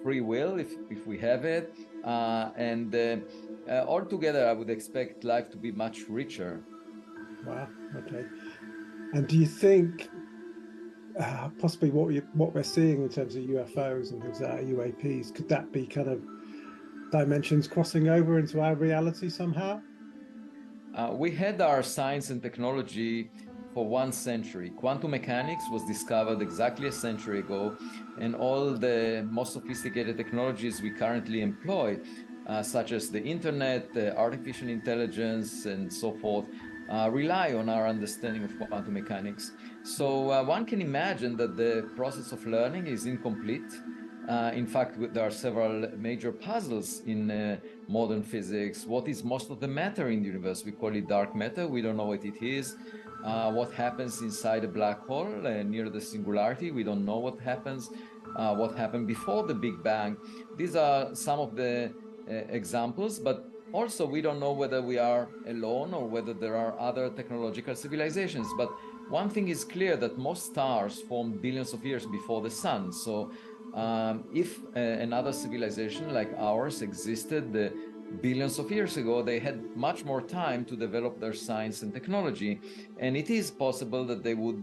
free will if we have it. And altogether, I would expect life to be much richer. Wow, okay. And do you think possibly what we're seeing in terms of UFOs and things like UAPs, could that be kind of dimensions crossing over into our reality somehow? We had our science and technology for 1 century. Quantum mechanics was discovered exactly a century ago, and all the most sophisticated technologies we currently employ, such as the internet, artificial intelligence, and so forth, rely on our understanding of quantum mechanics. So one can imagine that the process of learning is incomplete. In fact, there are several major puzzles in modern physics. What is most of the matter in the universe? We call it dark matter. We don't know what it is. What happens inside a black hole near the singularity? We don't know what happens. What happened before the Big Bang? These are some of the examples, but also we don't know whether we are alone or whether there are other technological civilizations. But one thing is clear, that most stars formed billions of years before the sun. So if another civilization like ours existed billions of years ago, they had much more time to develop their science and technology. And it is possible that they would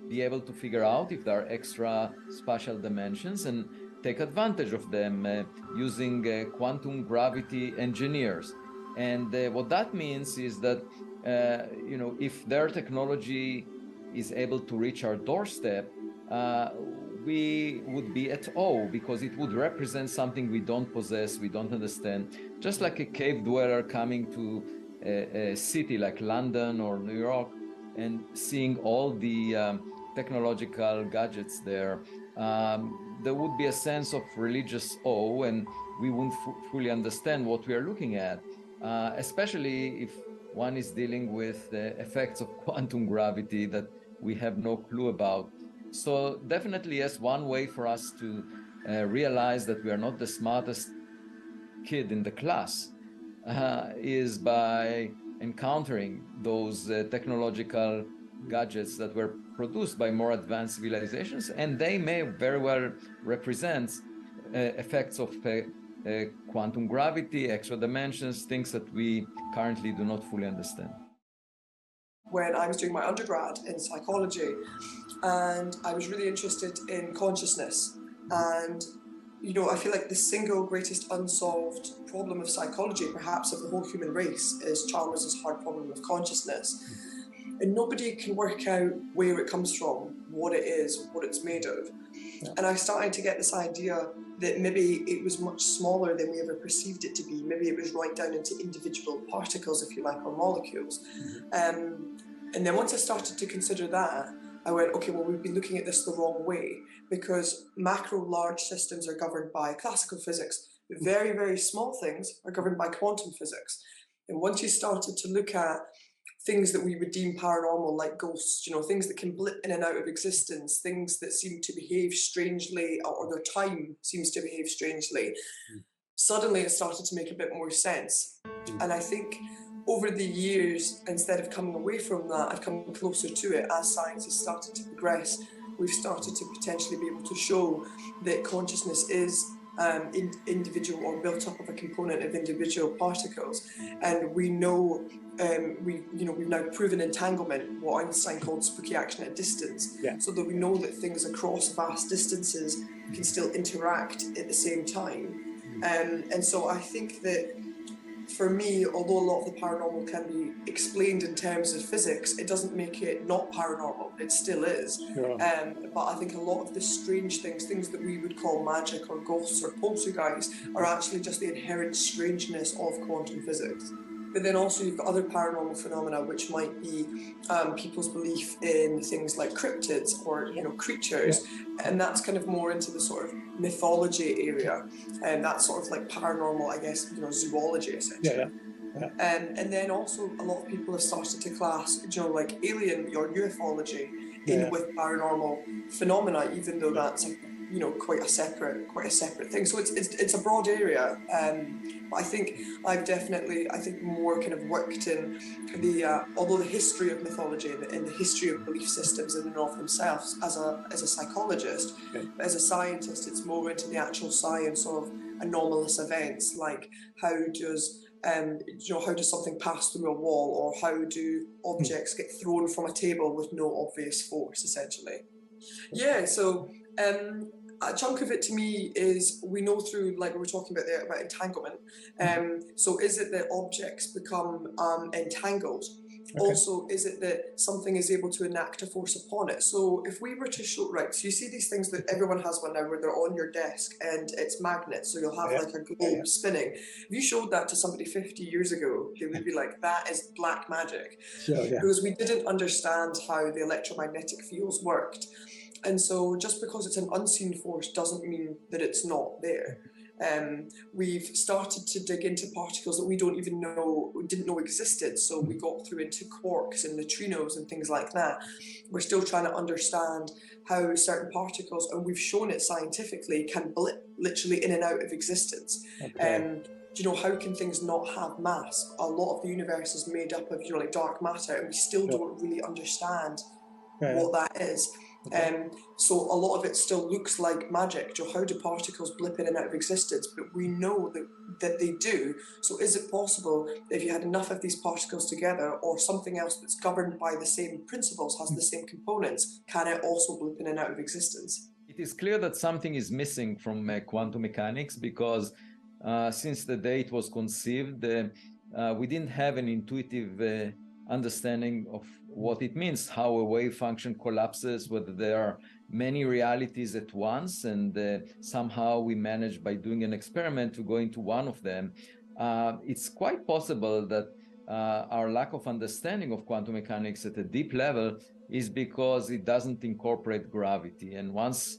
be able to figure out if there are extra spatial dimensions and take advantage of them using quantum gravity engineers. And what that means is that, if their technology is able to reach our doorstep, we would be at awe, because it would represent something we don't possess, we don't understand. Just like a cave dweller coming to a city like London or New York and seeing all the technological gadgets there, there would be a sense of religious awe, and we wouldn't fully understand what we are looking at, especially if one is dealing with the effects of quantum gravity that we have no clue about. So definitely, yes, one way for us to realize that we are not the smartest kid in the class is by encountering those technological gadgets that were produced by more advanced civilizations, and they may very well represent effects of quantum gravity, extra dimensions, things that we currently do not fully understand. When I was doing my undergrad in psychology, and I was really interested in consciousness. And, I feel like the single greatest unsolved problem of psychology, perhaps of the whole human race, is Chalmers' hard problem of consciousness. And nobody can work out where it comes from, what it is, what it's made of. And I started to get this idea that maybe it was much smaller than we ever perceived it to be. Maybe it was right down into individual particles, if you like, or molecules. And then once I started to consider that, I went, okay, well, we've been looking at this the wrong way, because macro large systems are governed by classical physics. Very, very small things are governed by quantum physics. And once you started to look at things that we would deem paranormal, like ghosts, you know, things that can blip in and out of existence, things that seem to behave strangely, or their time seems to behave strangely, suddenly it started to make a bit more sense. And I think over the years, instead of coming away from that, I've come closer to it. As science has started to progress, we've started to potentially be able to show that consciousness is individual, or built up of a component of individual particles. And we know, we've now proven entanglement, what Einstein called spooky action at distance, so that we know that things across vast distances can still interact at the same time. And so I think that, for me, although a lot of the paranormal can be explained in terms of physics, it doesn't make it not paranormal. It still is. But I think a lot of the strange things that we would call magic or ghosts or poltergeists, are actually just the inherent strangeness of quantum physics. But then also you've got other paranormal phenomena, which might be people's belief in things like cryptids or, you know, creatures, and that's kind of more into the sort of mythology area, and that's sort of like paranormal, I guess, you know, zoology essentially. And then also a lot of people have started to class, you know, like alien or ufology in with paranormal phenomena, even though that's, you know, quite a separate thing. So it's a broad area, but I think I've definitely, more kind of worked in the although the history of mythology and the history of belief systems in and of themselves as a psychologist, but as a scientist, it's more into the actual science of anomalous events, like how does something pass through a wall, or how do objects get thrown from a table with no obvious force, essentially. So a chunk of it to me is, we know through, like we were talking about there, about entanglement. So is it that objects become entangled? Also, is it that something is able to enact a force upon it? So if we were to show, so you see these things that everyone has one now, where they're on your desk and it's magnets, so you'll have like a globe spinning. If you showed that to somebody 50 years ago, they would be like, that is black magic. Because we didn't understand how the electromagnetic fields worked. And so just because it's an unseen force doesn't mean that it's not there. We've started to dig into particles that we didn't know existed. So we got through into quarks and neutrinos and things like that. We're still trying to understand how certain particles, and we've shown it scientifically, can blip literally in and out of existence. You know, how can things not have mass? A lot of the universe is made up of, you know, like dark matter, and we still don't really understand what that is. So a lot of it still looks like magic. How do particles blip in and out of existence? But we know that they do. So is it possible that if you had enough of these particles together, or something else that's governed by the same principles, has the same components, can it also blip in and out of existence? It is clear that something is missing from quantum mechanics, because since the day it was conceived, we didn't have an intuitive understanding of what it means, how a wave function collapses, whether there are many realities at once, and somehow we managed, by doing an experiment, to go into one of them. It's quite possible that our lack of understanding of quantum mechanics at a deep level is because it doesn't incorporate gravity. And once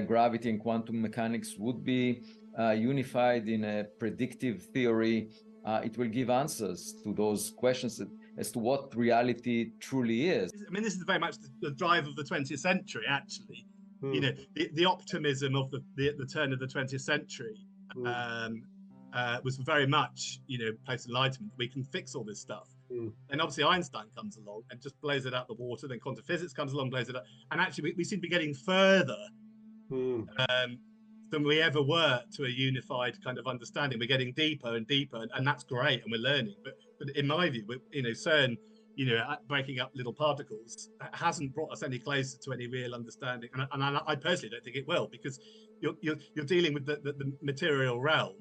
gravity and quantum mechanics would be unified in a predictive theory, it will give answers to those questions as to what reality truly is. I mean, this is very much the drive of the 20th century, actually. You know, the optimism of the turn of the 20th century was very much, you know, place enlightenment. We can fix all this stuff. And obviously Einstein comes along and just blows it out the water. Then quantum physics comes along, blows it up. And actually, we seem to be getting further than we ever were to a unified kind of understanding. We're getting deeper and deeper, and that's great, and we're learning. But in my view, you know, CERN, you know, breaking up little particles hasn't brought us any closer to any real understanding. And I personally don't think it will, because you're dealing with the material realm.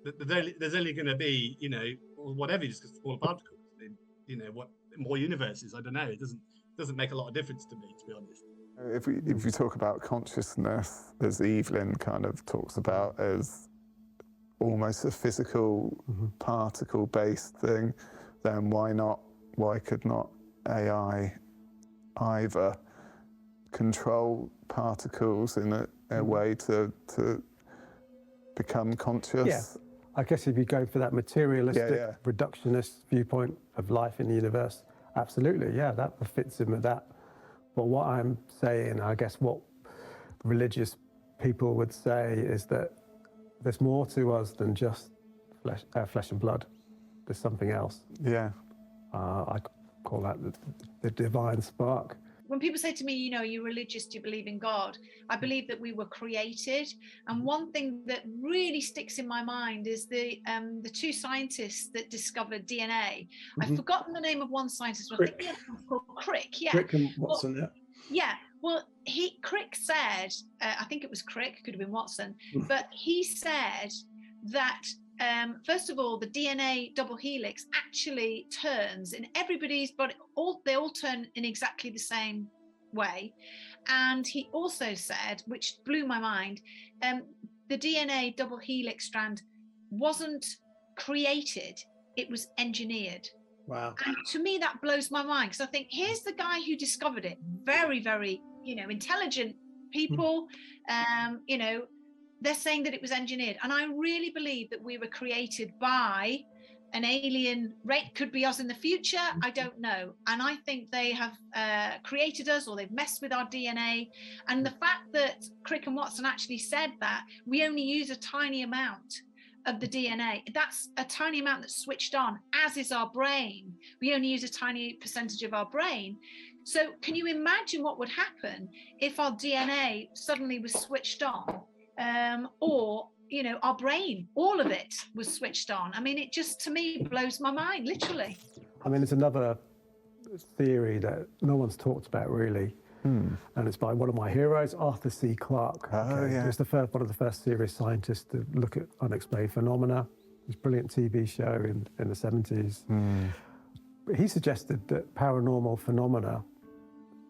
There's only going to be, you know, whatever, just smaller particles. You know, what more universes? I don't know. It doesn't make a lot of difference to me, to be honest. If we talk about consciousness, as Evelyn kind of talks about, as almost a physical particle-based thing, then why could not AI either? control particles in a way to become conscious. Yeah. I guess if you go for that materialistic, reductionist viewpoint of life in the universe, absolutely, yeah, that fits in with that. But what I'm saying, I guess what religious people would say is that there's more to us than just flesh and blood. There's something else. Yeah. I call that the divine spark. When people say to me, you know, are you religious? Do you believe in God? I believe that we were created. And one thing that really sticks in my mind is the two scientists that discovered DNA. I've forgotten the name of one scientist. I think the other one's called Crick. Yeah. Crick and Watson. Well, yeah. Well, Crick said, I think it was Crick, could have been Watson, but he said that first of all, the DNA double helix actually turns in everybody's body. They all turn in exactly the same way. And he also said, which blew my mind, the DNA double helix strand wasn't created, it was engineered. Wow. And to me, that blows my mind, because I think here's the guy who discovered it. Very, very, intelligent people, they're saying that it was engineered. And I really believe that we were created by an alien race. Could be us in the future, I don't know. And I think they have created us, or they've messed with our DNA. And the fact that Crick and Watson actually said that we only use a tiny amount of the DNA, that's a tiny amount that's switched on, as is our brain. We only use a tiny percentage of our brain. So can you imagine what would happen if our DNA suddenly was switched on? Or, our brain, all of it was switched on. I mean, it just, to me, blows my mind, literally. I mean, there's another theory that no one's talked about really, and it's by one of my heroes, Arthur C. Clarke. He was one of the first serious scientists to look at unexplained phenomena. It was a brilliant TV show in the 70s. But he suggested that paranormal phenomena,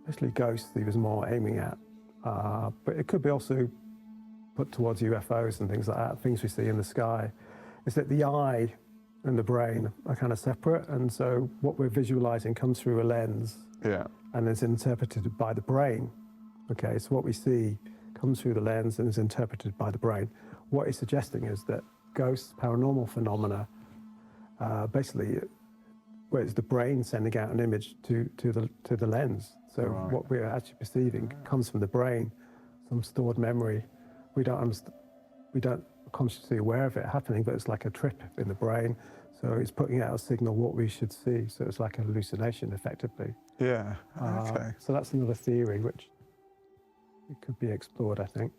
especially ghosts, he was more aiming at, but it could be also put towards UFOs and things like that, things we see in the sky, is that the eye and the brain are kind of separate, and so what we're visualizing comes through a lens and is interpreted by the brain. Okay, so what we see comes through the lens and is interpreted by the brain. What he's suggesting is that ghosts, paranormal phenomena, basically, well, it's the brain sending out an image to the lens. So what we're actually perceiving comes from the brain, some stored memory. We don't consciously aware of it happening, but it's like a trip in the brain. So it's putting out a signal what we should see. So it's like a hallucination, effectively. Yeah. Okay. So that's another theory which it could be explored, I think.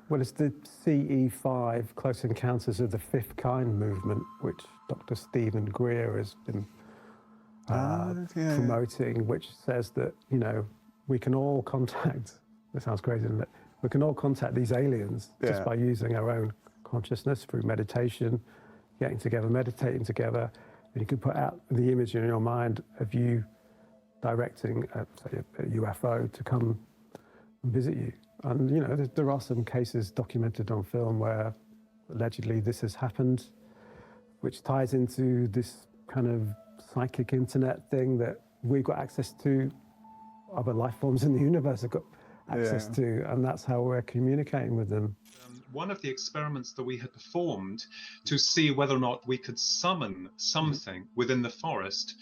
Well, it's the CE5, Close Encounters of the Fifth Kind movement, which Dr. Stephen Greer has been promoting, which says that, we can all contact, this sounds crazy, isn't it? We can all contact these aliens just by using our own consciousness through meditation, getting together, meditating together. And you can put out the image in your mind of you directing, say, a UFO to come and visit you. And, there are some cases documented on film where allegedly this has happened, which ties into this kind of psychic internet thing that we've got access to, other life forms in the universe have got access to, and that's how we're communicating with them. One of the experiments that we had performed to see whether or not we could summon something within the forest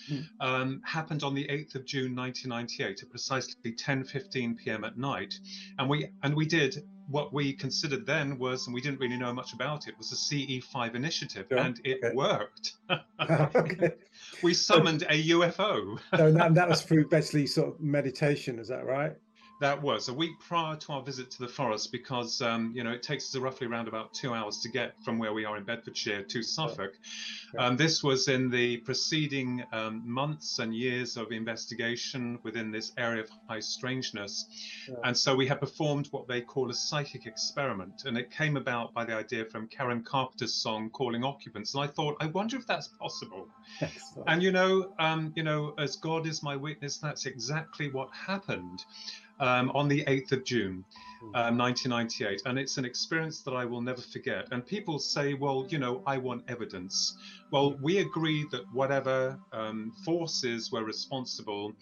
happened on the 8th of June 1998 at precisely 10:15 p.m. at night, and we did what we considered then was, and we didn't really know much about it, was a CE5 initiative, and it worked. We summoned a UFO. So that was through basically sort of meditation, is that right? That was a week prior to our visit to the forest, because it takes us roughly around about 2 hours to get from where we are in Bedfordshire to Suffolk. This was in the preceding months and years of investigation within this area of high strangeness. And so we had performed what they call a psychic experiment, and it came about by the idea from Karen Carpenter's song Calling Occupants. And I thought, I wonder if that's possible. And as God is my witness, that's exactly what happened. on the 8th of June, 1998. And it's an experience that I will never forget. And people say, well, you know, I want evidence. Well, we agreed that whatever forces were responsible,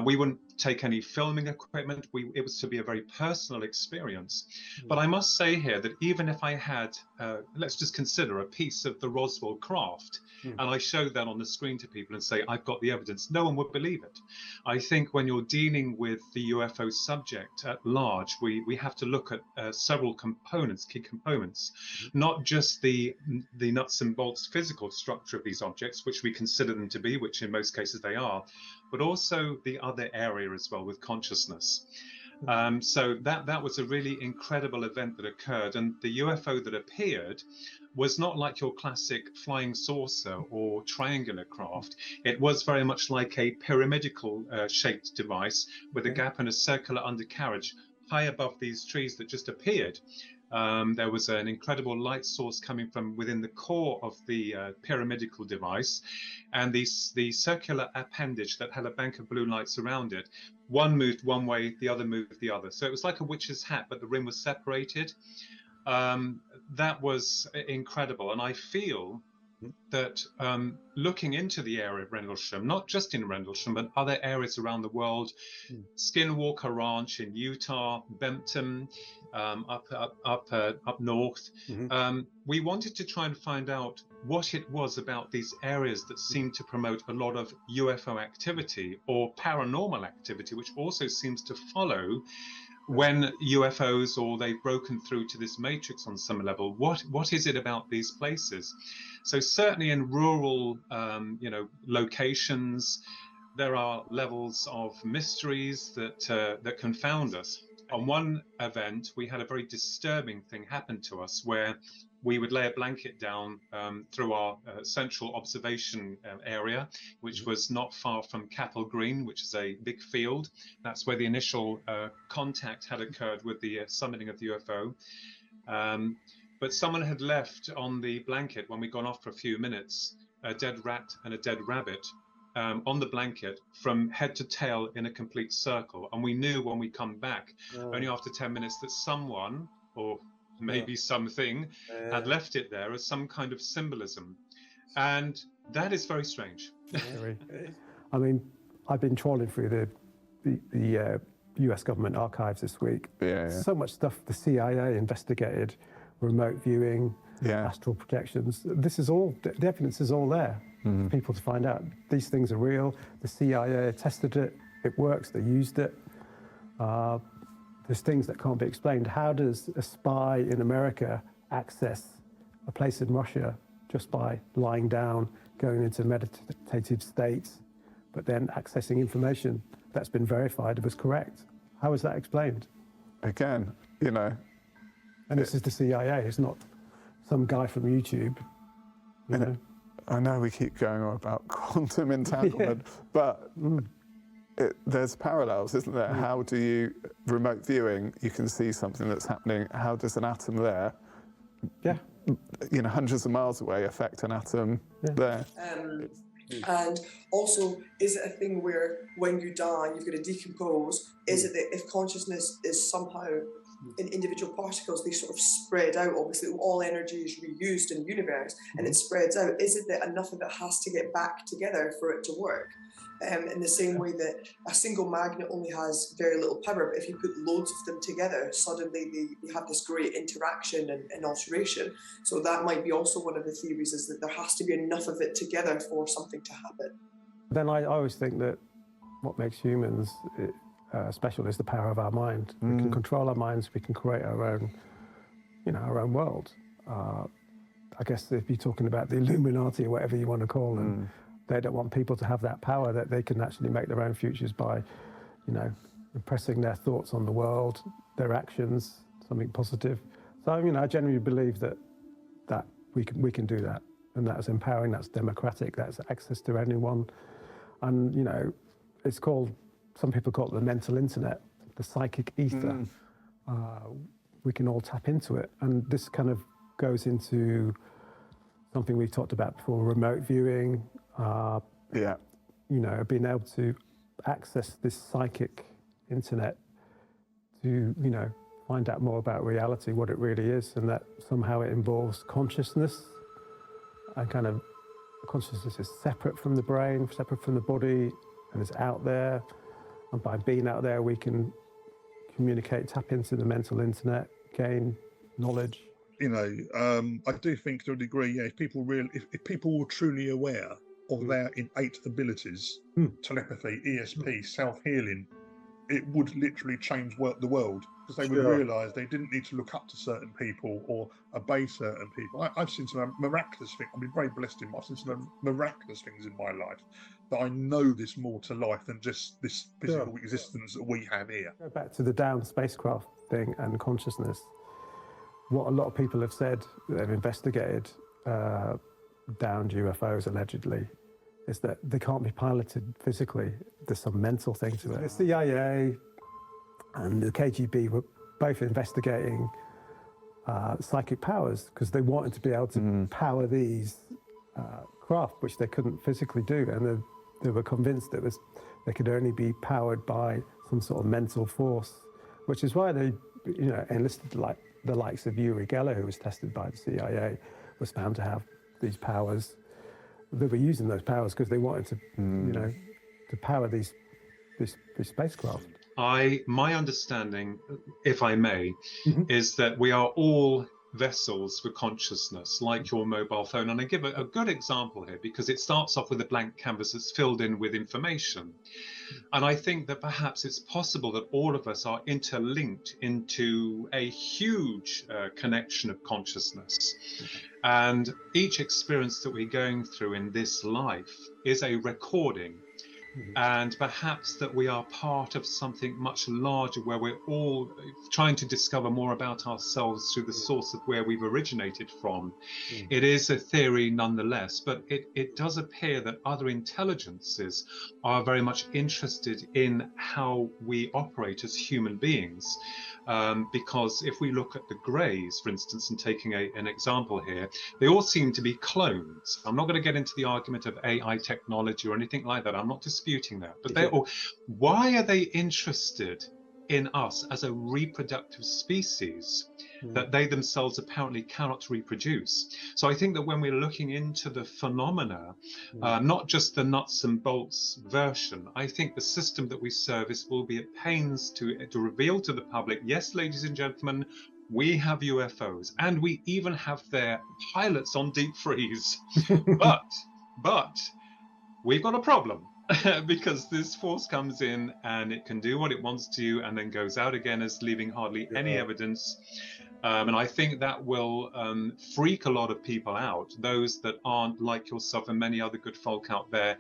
we wouldn't take any filming equipment. It was to be a very personal experience. But I must say here that even if I had, let's just consider a piece of the Roswell craft, and I showed that on the screen to people and say, I've got the evidence, no one would believe it. I think when you're dealing with the UFO subject at large, we have to look at several components, key components, not just the nuts and bolts physical structure of these objects, which we consider them to be, which in most cases they are, but also the other area as well with consciousness. So that was a really incredible event that occurred, and the UFO that appeared was not like your classic flying saucer or triangular craft. It was very much like a pyramidical shaped device with a gap and a circular undercarriage high above these trees that just appeared. There was an incredible light source coming from within the core of the pyramidical device, and the circular appendage that had a bank of blue lights around it. One moved one way, the other moved the other. So it was like a witch's hat, but the rim was separated. That was incredible. And I feel that looking into the area of Rendlesham, not just in Rendlesham, but other areas around the world, Skinwalker Ranch in Utah, Bempton, up north, we wanted to try and find out what it was about these areas that seemed to promote a lot of UFO activity or paranormal activity, which also seems to follow when UFOs or they've broken through to this matrix on some level. What is it about these places? So certainly in rural locations, there are levels of mysteries that confound us. On one event, we had a very disturbing thing happen to us where we would lay a blanket down through our central observation area, which was not far from Capel Green, which is a big field. That's where the initial contact had occurred with the summiting of the UFO. But someone had left on the blanket when we'd gone off for a few minutes, a dead rat and a dead rabbit on the blanket from head to tail in a complete circle. And we knew when we come back, only after 10 minutes, that someone, or maybe something, had left it there as some kind of symbolism. And that is very strange. I mean, I've been trawling through the US government archives this week. So much stuff the CIA investigated, remote viewing, astral projections. This is all, the evidence is all there for people to find out. These things are real. The CIA tested it. It works. They used it. There's things that can't be explained. How does a spy in America access a place in Russia just by lying down, going into meditative states, but then accessing information that's been verified it was correct? How is that explained? Again, you know. And this is the CIA, it's not some guy from YouTube. You know? I know we keep going on about quantum entanglement, but there's parallels, isn't there? How do you, remote viewing, you can see something that's happening. How does an atom there, you know, hundreds of miles away affect an atom there? And also, is it a thing where when you die, you've got to decompose? Is it that if consciousness is somehow in individual particles, they sort of spread out? Obviously, all energy is reused in the universe and it spreads out. Is it that enough of it has to get back together for it to work? In the same way that a single magnet only has very little power, but if you put loads of them together, suddenly they have this great interaction and alteration. So that might be also one of the theories, is that there has to be enough of it together for something to happen. Then I always think that what makes humans special is the power of our mind. We can control our minds, we can create our own, you know, our own world. I guess if you're talking about the Illuminati or whatever you want to call them, they don't want people to have that power, that they can actually make their own futures by, you know, impressing their thoughts on the world, their actions, something positive. So, you know, I genuinely believe that we can do that, and that's empowering, that's democratic, that's access to anyone. And, you know, it's called, some people call it the mental internet, the psychic ether. We can all tap into it. And this kind of goes into something we've talked about before, remote viewing, you know, being able to access this psychic internet to, you know, find out more about reality, what it really is, and that somehow it involves consciousness, and kind of consciousness is separate from the brain, separate from the body, and is out there. And by being out there, we can communicate, tap into the mental internet, gain knowledge. You know, I do think to a degree, yeah, if people were truly aware of their innate abilities, telepathy, ESP, self-healing, it would literally change the world, because they would realise they didn't need to look up to certain people or obey certain people. I've seen some miraculous things. I've been very blessed in. I've seen some miraculous things in my life that I know there's more to life than just this physical existence that we have here. Go back to the down spacecraft thing and consciousness. What a lot of people have said, they've investigated downed UFOs allegedly, is that they can't be piloted physically. There's some mental thing to it. The CIA and the KGB were both investigating psychic powers, because they wanted to be able to power these craft, which they couldn't physically do, and they were convinced that they could only be powered by some sort of mental force, which is why they, you know, enlisted like the likes of Uri Geller, who was tested by the CIA, was found to have these powers. They were using those powers because they wanted to, you know, to power these spacecraft. My understanding, if I may, is that we are all vessels for consciousness, like your mobile phone. And I give a good example here, because it starts off with a blank canvas that's filled in with information. And I think that perhaps it's possible that all of us are interlinked into a huge connection of consciousness. And each experience that we're going through in this life is a recording. And perhaps that we are part of something much larger, where we're all trying to discover more about ourselves through the source of where we've originated from. It is a theory nonetheless, but it does appear that other intelligences are very much interested in how we operate as human beings. Because if we look at the Greys, for instance, and taking an example here, they all seem to be clones. I'm not going to get into the argument of AI technology or anything like that. I'm not disputing that. But they're all, why are they interested in us as a reproductive species that they themselves apparently cannot reproduce? So I think that when we're looking into the phenomena, not just the nuts and bolts version, I think the system that we service will be at pains to reveal to the public, yes, ladies and gentlemen, we have UFOs, and we even have their pilots on deep freeze. but we've got a problem. Because this force comes in and it can do what it wants to and then goes out again as leaving hardly any evidence. And I think that will freak a lot of people out, those that aren't like yourself and many other good folk out there,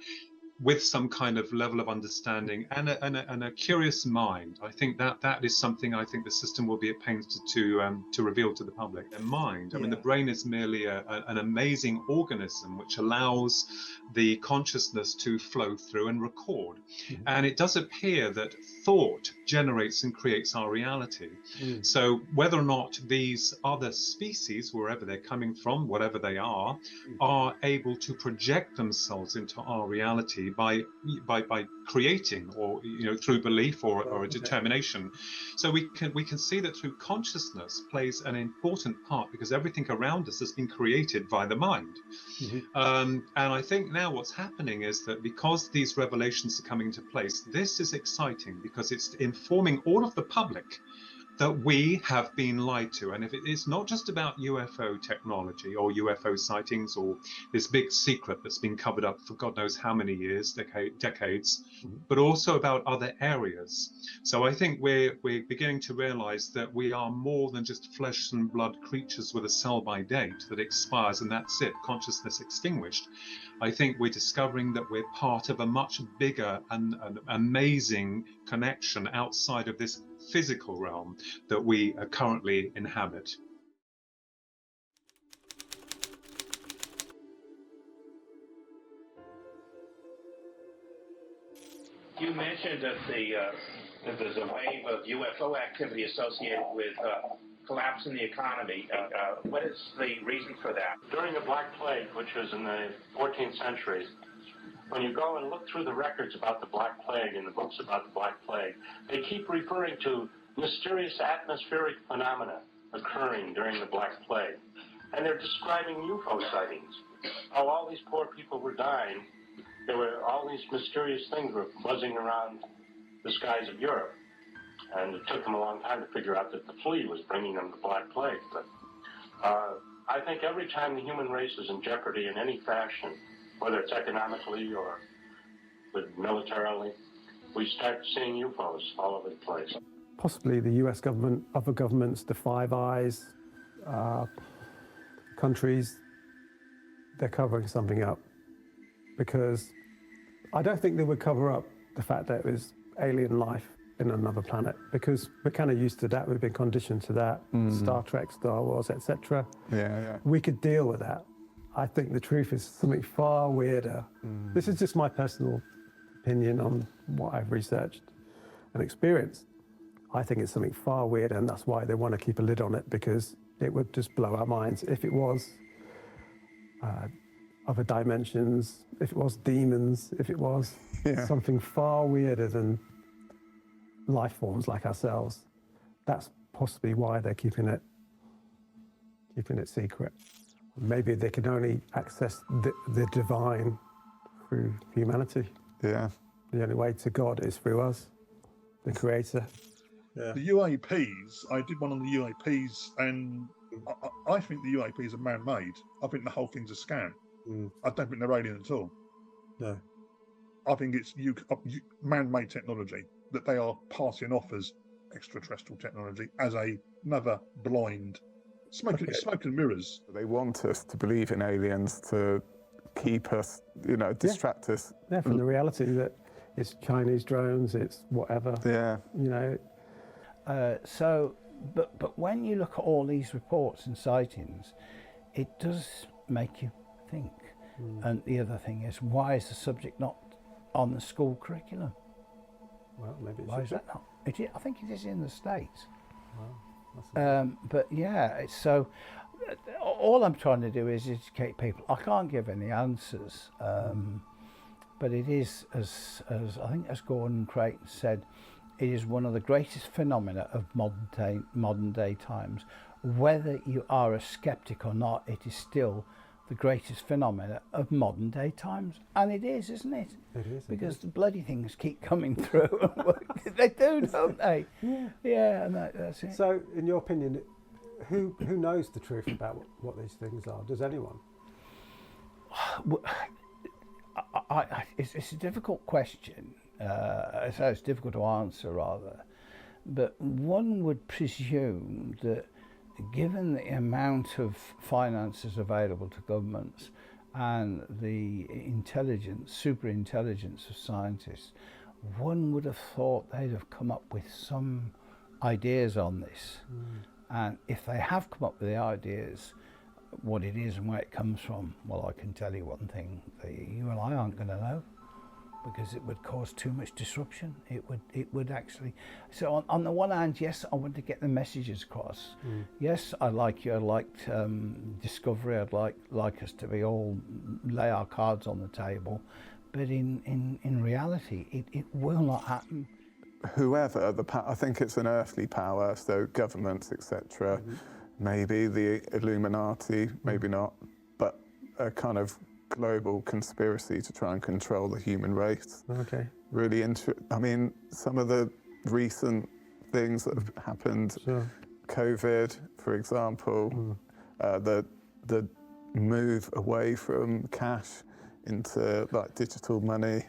with some kind of level of understanding and a curious mind. I think that is something I think the system will be at pains to reveal to the public. And mind, I mean, the brain is merely an amazing organism which allows the consciousness to flow through and record. And it does appear that thought generates and creates our reality. So whether or not these other species, wherever they're coming from, whatever they are able to project themselves into our reality by creating, or through belief or a determination. So we can see that through consciousness plays an important part, because everything around us has been created by the mind. And I think now what's happening is that because these revelations are coming into place, this is exciting because it's informing all of the public that we have been lied to. And if it's not just about UFO technology or UFO sightings or this big secret that's been covered up for God knows how many years, decades, but also about other areas. So I think we're beginning to realize that we are more than just flesh and blood creatures with a sell-by date that expires and that's it, consciousness extinguished. I think we're discovering that we're part of a much bigger and amazing connection outside of this physical realm that we currently inhabit. You mentioned that there's a wave of UFO activity associated with collapse in the economy. What is the reason for that? During the Black Plague, which was in the 14th century, when you go and look through the records about the Black Plague and the books about the Black Plague, they keep referring to mysterious atmospheric phenomena occurring during the Black Plague. And they're describing UFO sightings. How all these poor people were dying. There were all these mysterious things were buzzing around the skies of Europe. And it took them a long time to figure out that the flea was bringing them the Black Plague. But I think every time the human race is in jeopardy in any fashion, whether it's economically or militarily, we start seeing UFOs all over the place. Possibly the US government, other governments, the Five Eyes, countries, they're covering something up. Because I don't think they would cover up the fact that it was alien life in another planet, because we're kind of used to that, we've been conditioned to that, Star Trek, Star Wars, etc. Yeah. We could deal with that. I think the truth is something far weirder. This is just my personal opinion on what I've researched and experienced. I think it's something far weirder, and that's why they want to keep a lid on it, because it would just blow our minds if it was other dimensions, if it was demons, if it was something far weirder than life forms like ourselves. That's possibly why they're keeping it secret. Maybe they can only access the divine through humanity. Yeah. The only way to God is through us, the Creator. Yeah. The UAPs, I did one on the UAPs, and I think the UAPs are man-made. I think the whole thing's a scam. I don't think they're alien at all. No. I think it's man-made technology that they are passing off as extraterrestrial technology as another blind smoke and mirrors. They want us to believe in aliens to keep us, distract us. Yeah, from the reality that it's Chinese drones, it's whatever. Yeah. But when you look at all these reports and sightings, it does make you think. And the other thing is, why is the subject not on the school curriculum? Well, maybe why is that not? I think it is in the States. Wow, but yeah, so all I'm trying to do is educate people. I can't give any answers, but it is, as I think as Gordon Creighton said, it is one of the greatest phenomena of modern day times. Whether you are a skeptic or not, it is still the greatest phenomena of modern day times. And it is, isn't it? It is. Because the bloody things keep coming through. They do, don't they? Yeah, and that's it. So, in your opinion, who knows the truth about what these things are? Does anyone? It's a difficult question. So it's difficult to answer, rather. But one would presume that, given the amount of finances available to governments and the super intelligence of scientists, one would have thought they'd have come up with some ideas on this. And if they have come up with the ideas, what it is and where it comes from, well, I can tell you one thing, that you and I aren't going to know, because it would cause too much disruption. It would actually. So on the one hand, yes, I want to get the messages across. Yes, I like you. I liked Discovery. I'd like us to be all lay our cards on the table, but in reality, it will not happen. Whoever I think it's an earthly power, so governments, etc. Maybe the Illuminati, maybe not, but a kind of global conspiracy to try and control the human race. Okay. Really I mean, some of the recent things that have happened, COVID, for example, the move away from cash into like digital money.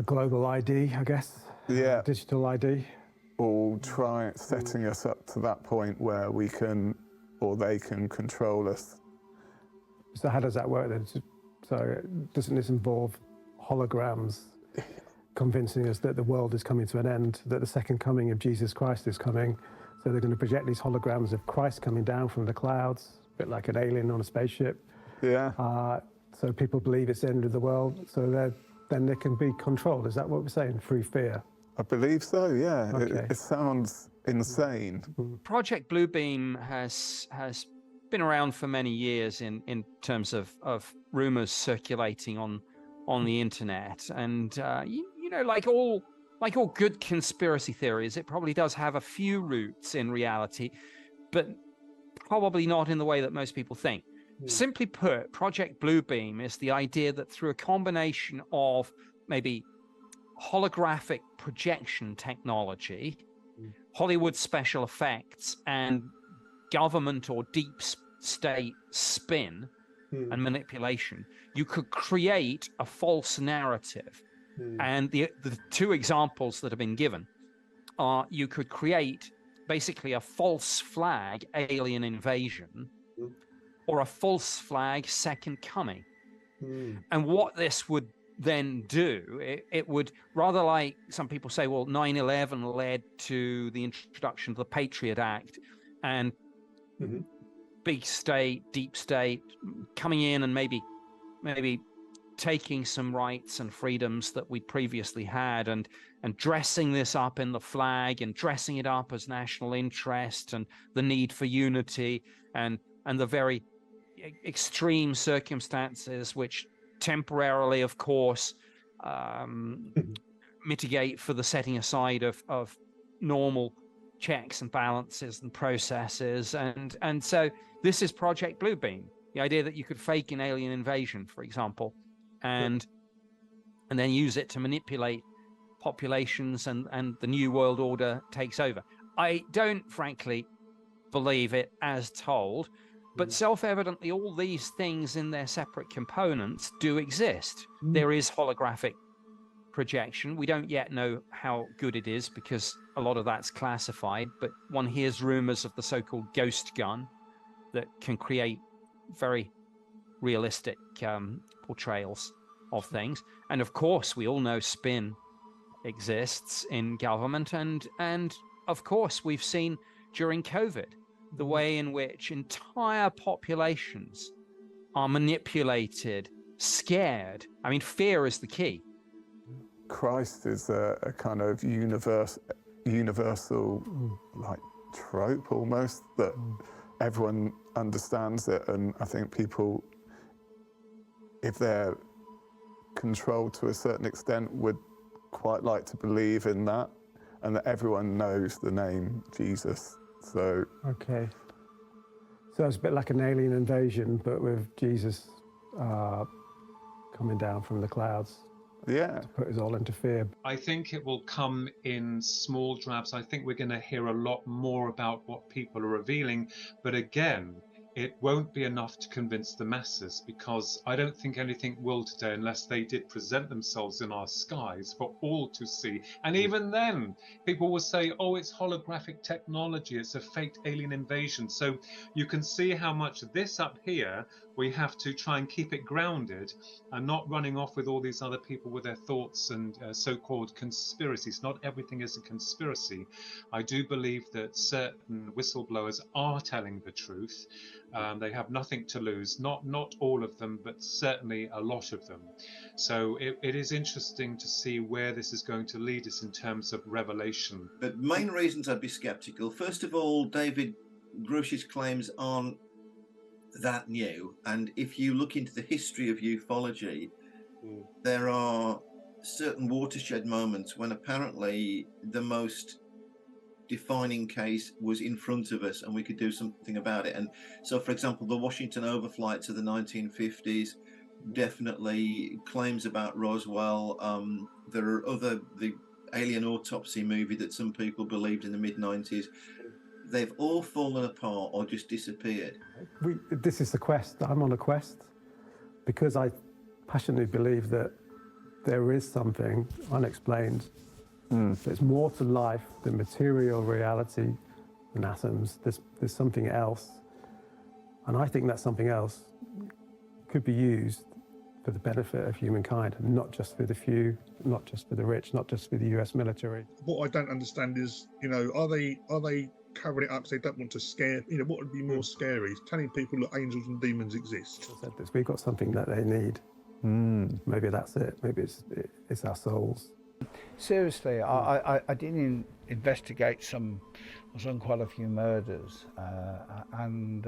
Global ID, I guess. Yeah. Digital ID. All setting us up to that point where we can, or they can control us. So how does that work then? So doesn't this involve holograms convincing us that the world is coming to an end, that the second coming of Jesus Christ is coming? So they're going to project these holograms of Christ coming down from the clouds, a bit like an alien on a spaceship. Yeah. So people believe it's the end of the world, so then they can be controlled. Is that what we're saying, through fear? I believe so, yeah. Okay. It sounds insane. Project Bluebeam has been around for many years in terms of rumors circulating on the internet, and like all like all good conspiracy theories, it probably does have a few roots in reality, but probably not in the way that most people think. Simply put, Project Bluebeam is the idea that through a combination of maybe holographic projection technology, Hollywood special effects, and government or deep state spin and manipulation, you could create a false narrative. And the two examples that have been given are you could create basically a false flag alien invasion or a false flag second coming. And what this would then do, it would, rather like some people say, well, 9/11 led to the introduction of the Patriot Act and big state, deep state coming in and maybe taking some rights and freedoms that we previously had and dressing this up in the flag and dressing it up as national interest and the need for unity and the very extreme circumstances which temporarily, of course, mitigate for the setting aside of normal checks and balances and processes. And so this is Project Bluebeam, the idea that you could fake an alien invasion, for example, and then use it to manipulate populations and the New World Order takes over. I don't, frankly, believe it as told, but self-evidently all these things in their separate components do exist. There is holographic projection. We don't yet know how good it is because a lot of that's classified, but one hears rumors of the so-called ghost gun that can create very realistic portrayals of things. And of course, we all know spin exists in government. And of course, we've seen during COVID the way in which entire populations are manipulated, scared. I mean, fear is the key. Christ is a kind of universal like trope almost, that everyone understands it, and I think people, if they're controlled to a certain extent, would quite like to believe in that, and that everyone knows the name Jesus. So okay, so it's a bit like an alien invasion, but with Jesus coming down from the clouds. Yeah, to put us all into fear. I think it will come in small drabs. I think we're going to hear a lot more about what people are revealing, but again, it won't be enough to convince the masses, because I don't think anything will today unless they did present themselves in our skies for all to see. And even then, people will say, oh, it's holographic technology, it's a faked alien invasion. So you can see how much this up here, we have to try and keep it grounded and not running off with all these other people with their thoughts and so-called conspiracies. Not everything is a conspiracy. I do believe that certain whistleblowers are telling the truth. They have nothing to lose. Not all of them, but certainly a lot of them. So it is interesting to see where this is going to lead us in terms of revelation. But main reasons I'd be skeptical. First of all, David Grush's claims aren't that new, and if you look into the history of ufology, there are certain watershed moments when apparently the most defining case was in front of us and we could do something about it. And so, for example, the Washington overflights of the 1950s, definitely claims about Roswell. There are the alien autopsy movie that some people believed in the mid-90s. They've all fallen apart or just disappeared. This is the quest. I'm on a quest because I passionately believe that there is something unexplained. There's more to life than material reality and atoms. There's something else. And I think that something else could be used for the benefit of humankind, and not just for the few, not just for the rich, not just for the US military. What I don't understand is, are they covering it up because they don't want to scare, what would be more scary is telling people that angels and demons exist. I said this, we've got something that they need. Maybe that's it. Maybe it's our souls. Seriously, I did investigate I was on quite a few murders, and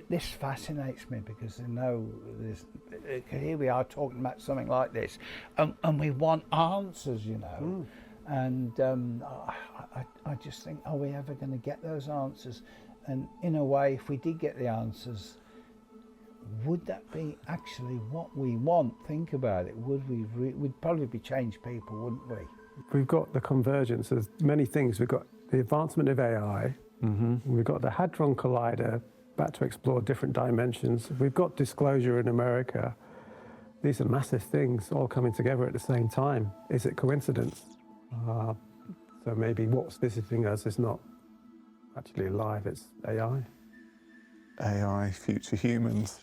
This fascinates me because I know here we are talking about something like this, and we want answers, you know. And I just think, are we ever going to get those answers? And in a way, if we did get the answers, would that be actually what we want? Think about it. We'd probably be changed people, wouldn't we? We've got the convergence of many things. We've got the advancement of AI. We've got the Hadron Collider, back to explore different dimensions. We've got disclosure in America. These are massive things all coming together at the same time. Is it coincidence? So maybe what's visiting us is not actually alive, it's AI. AI, future humans.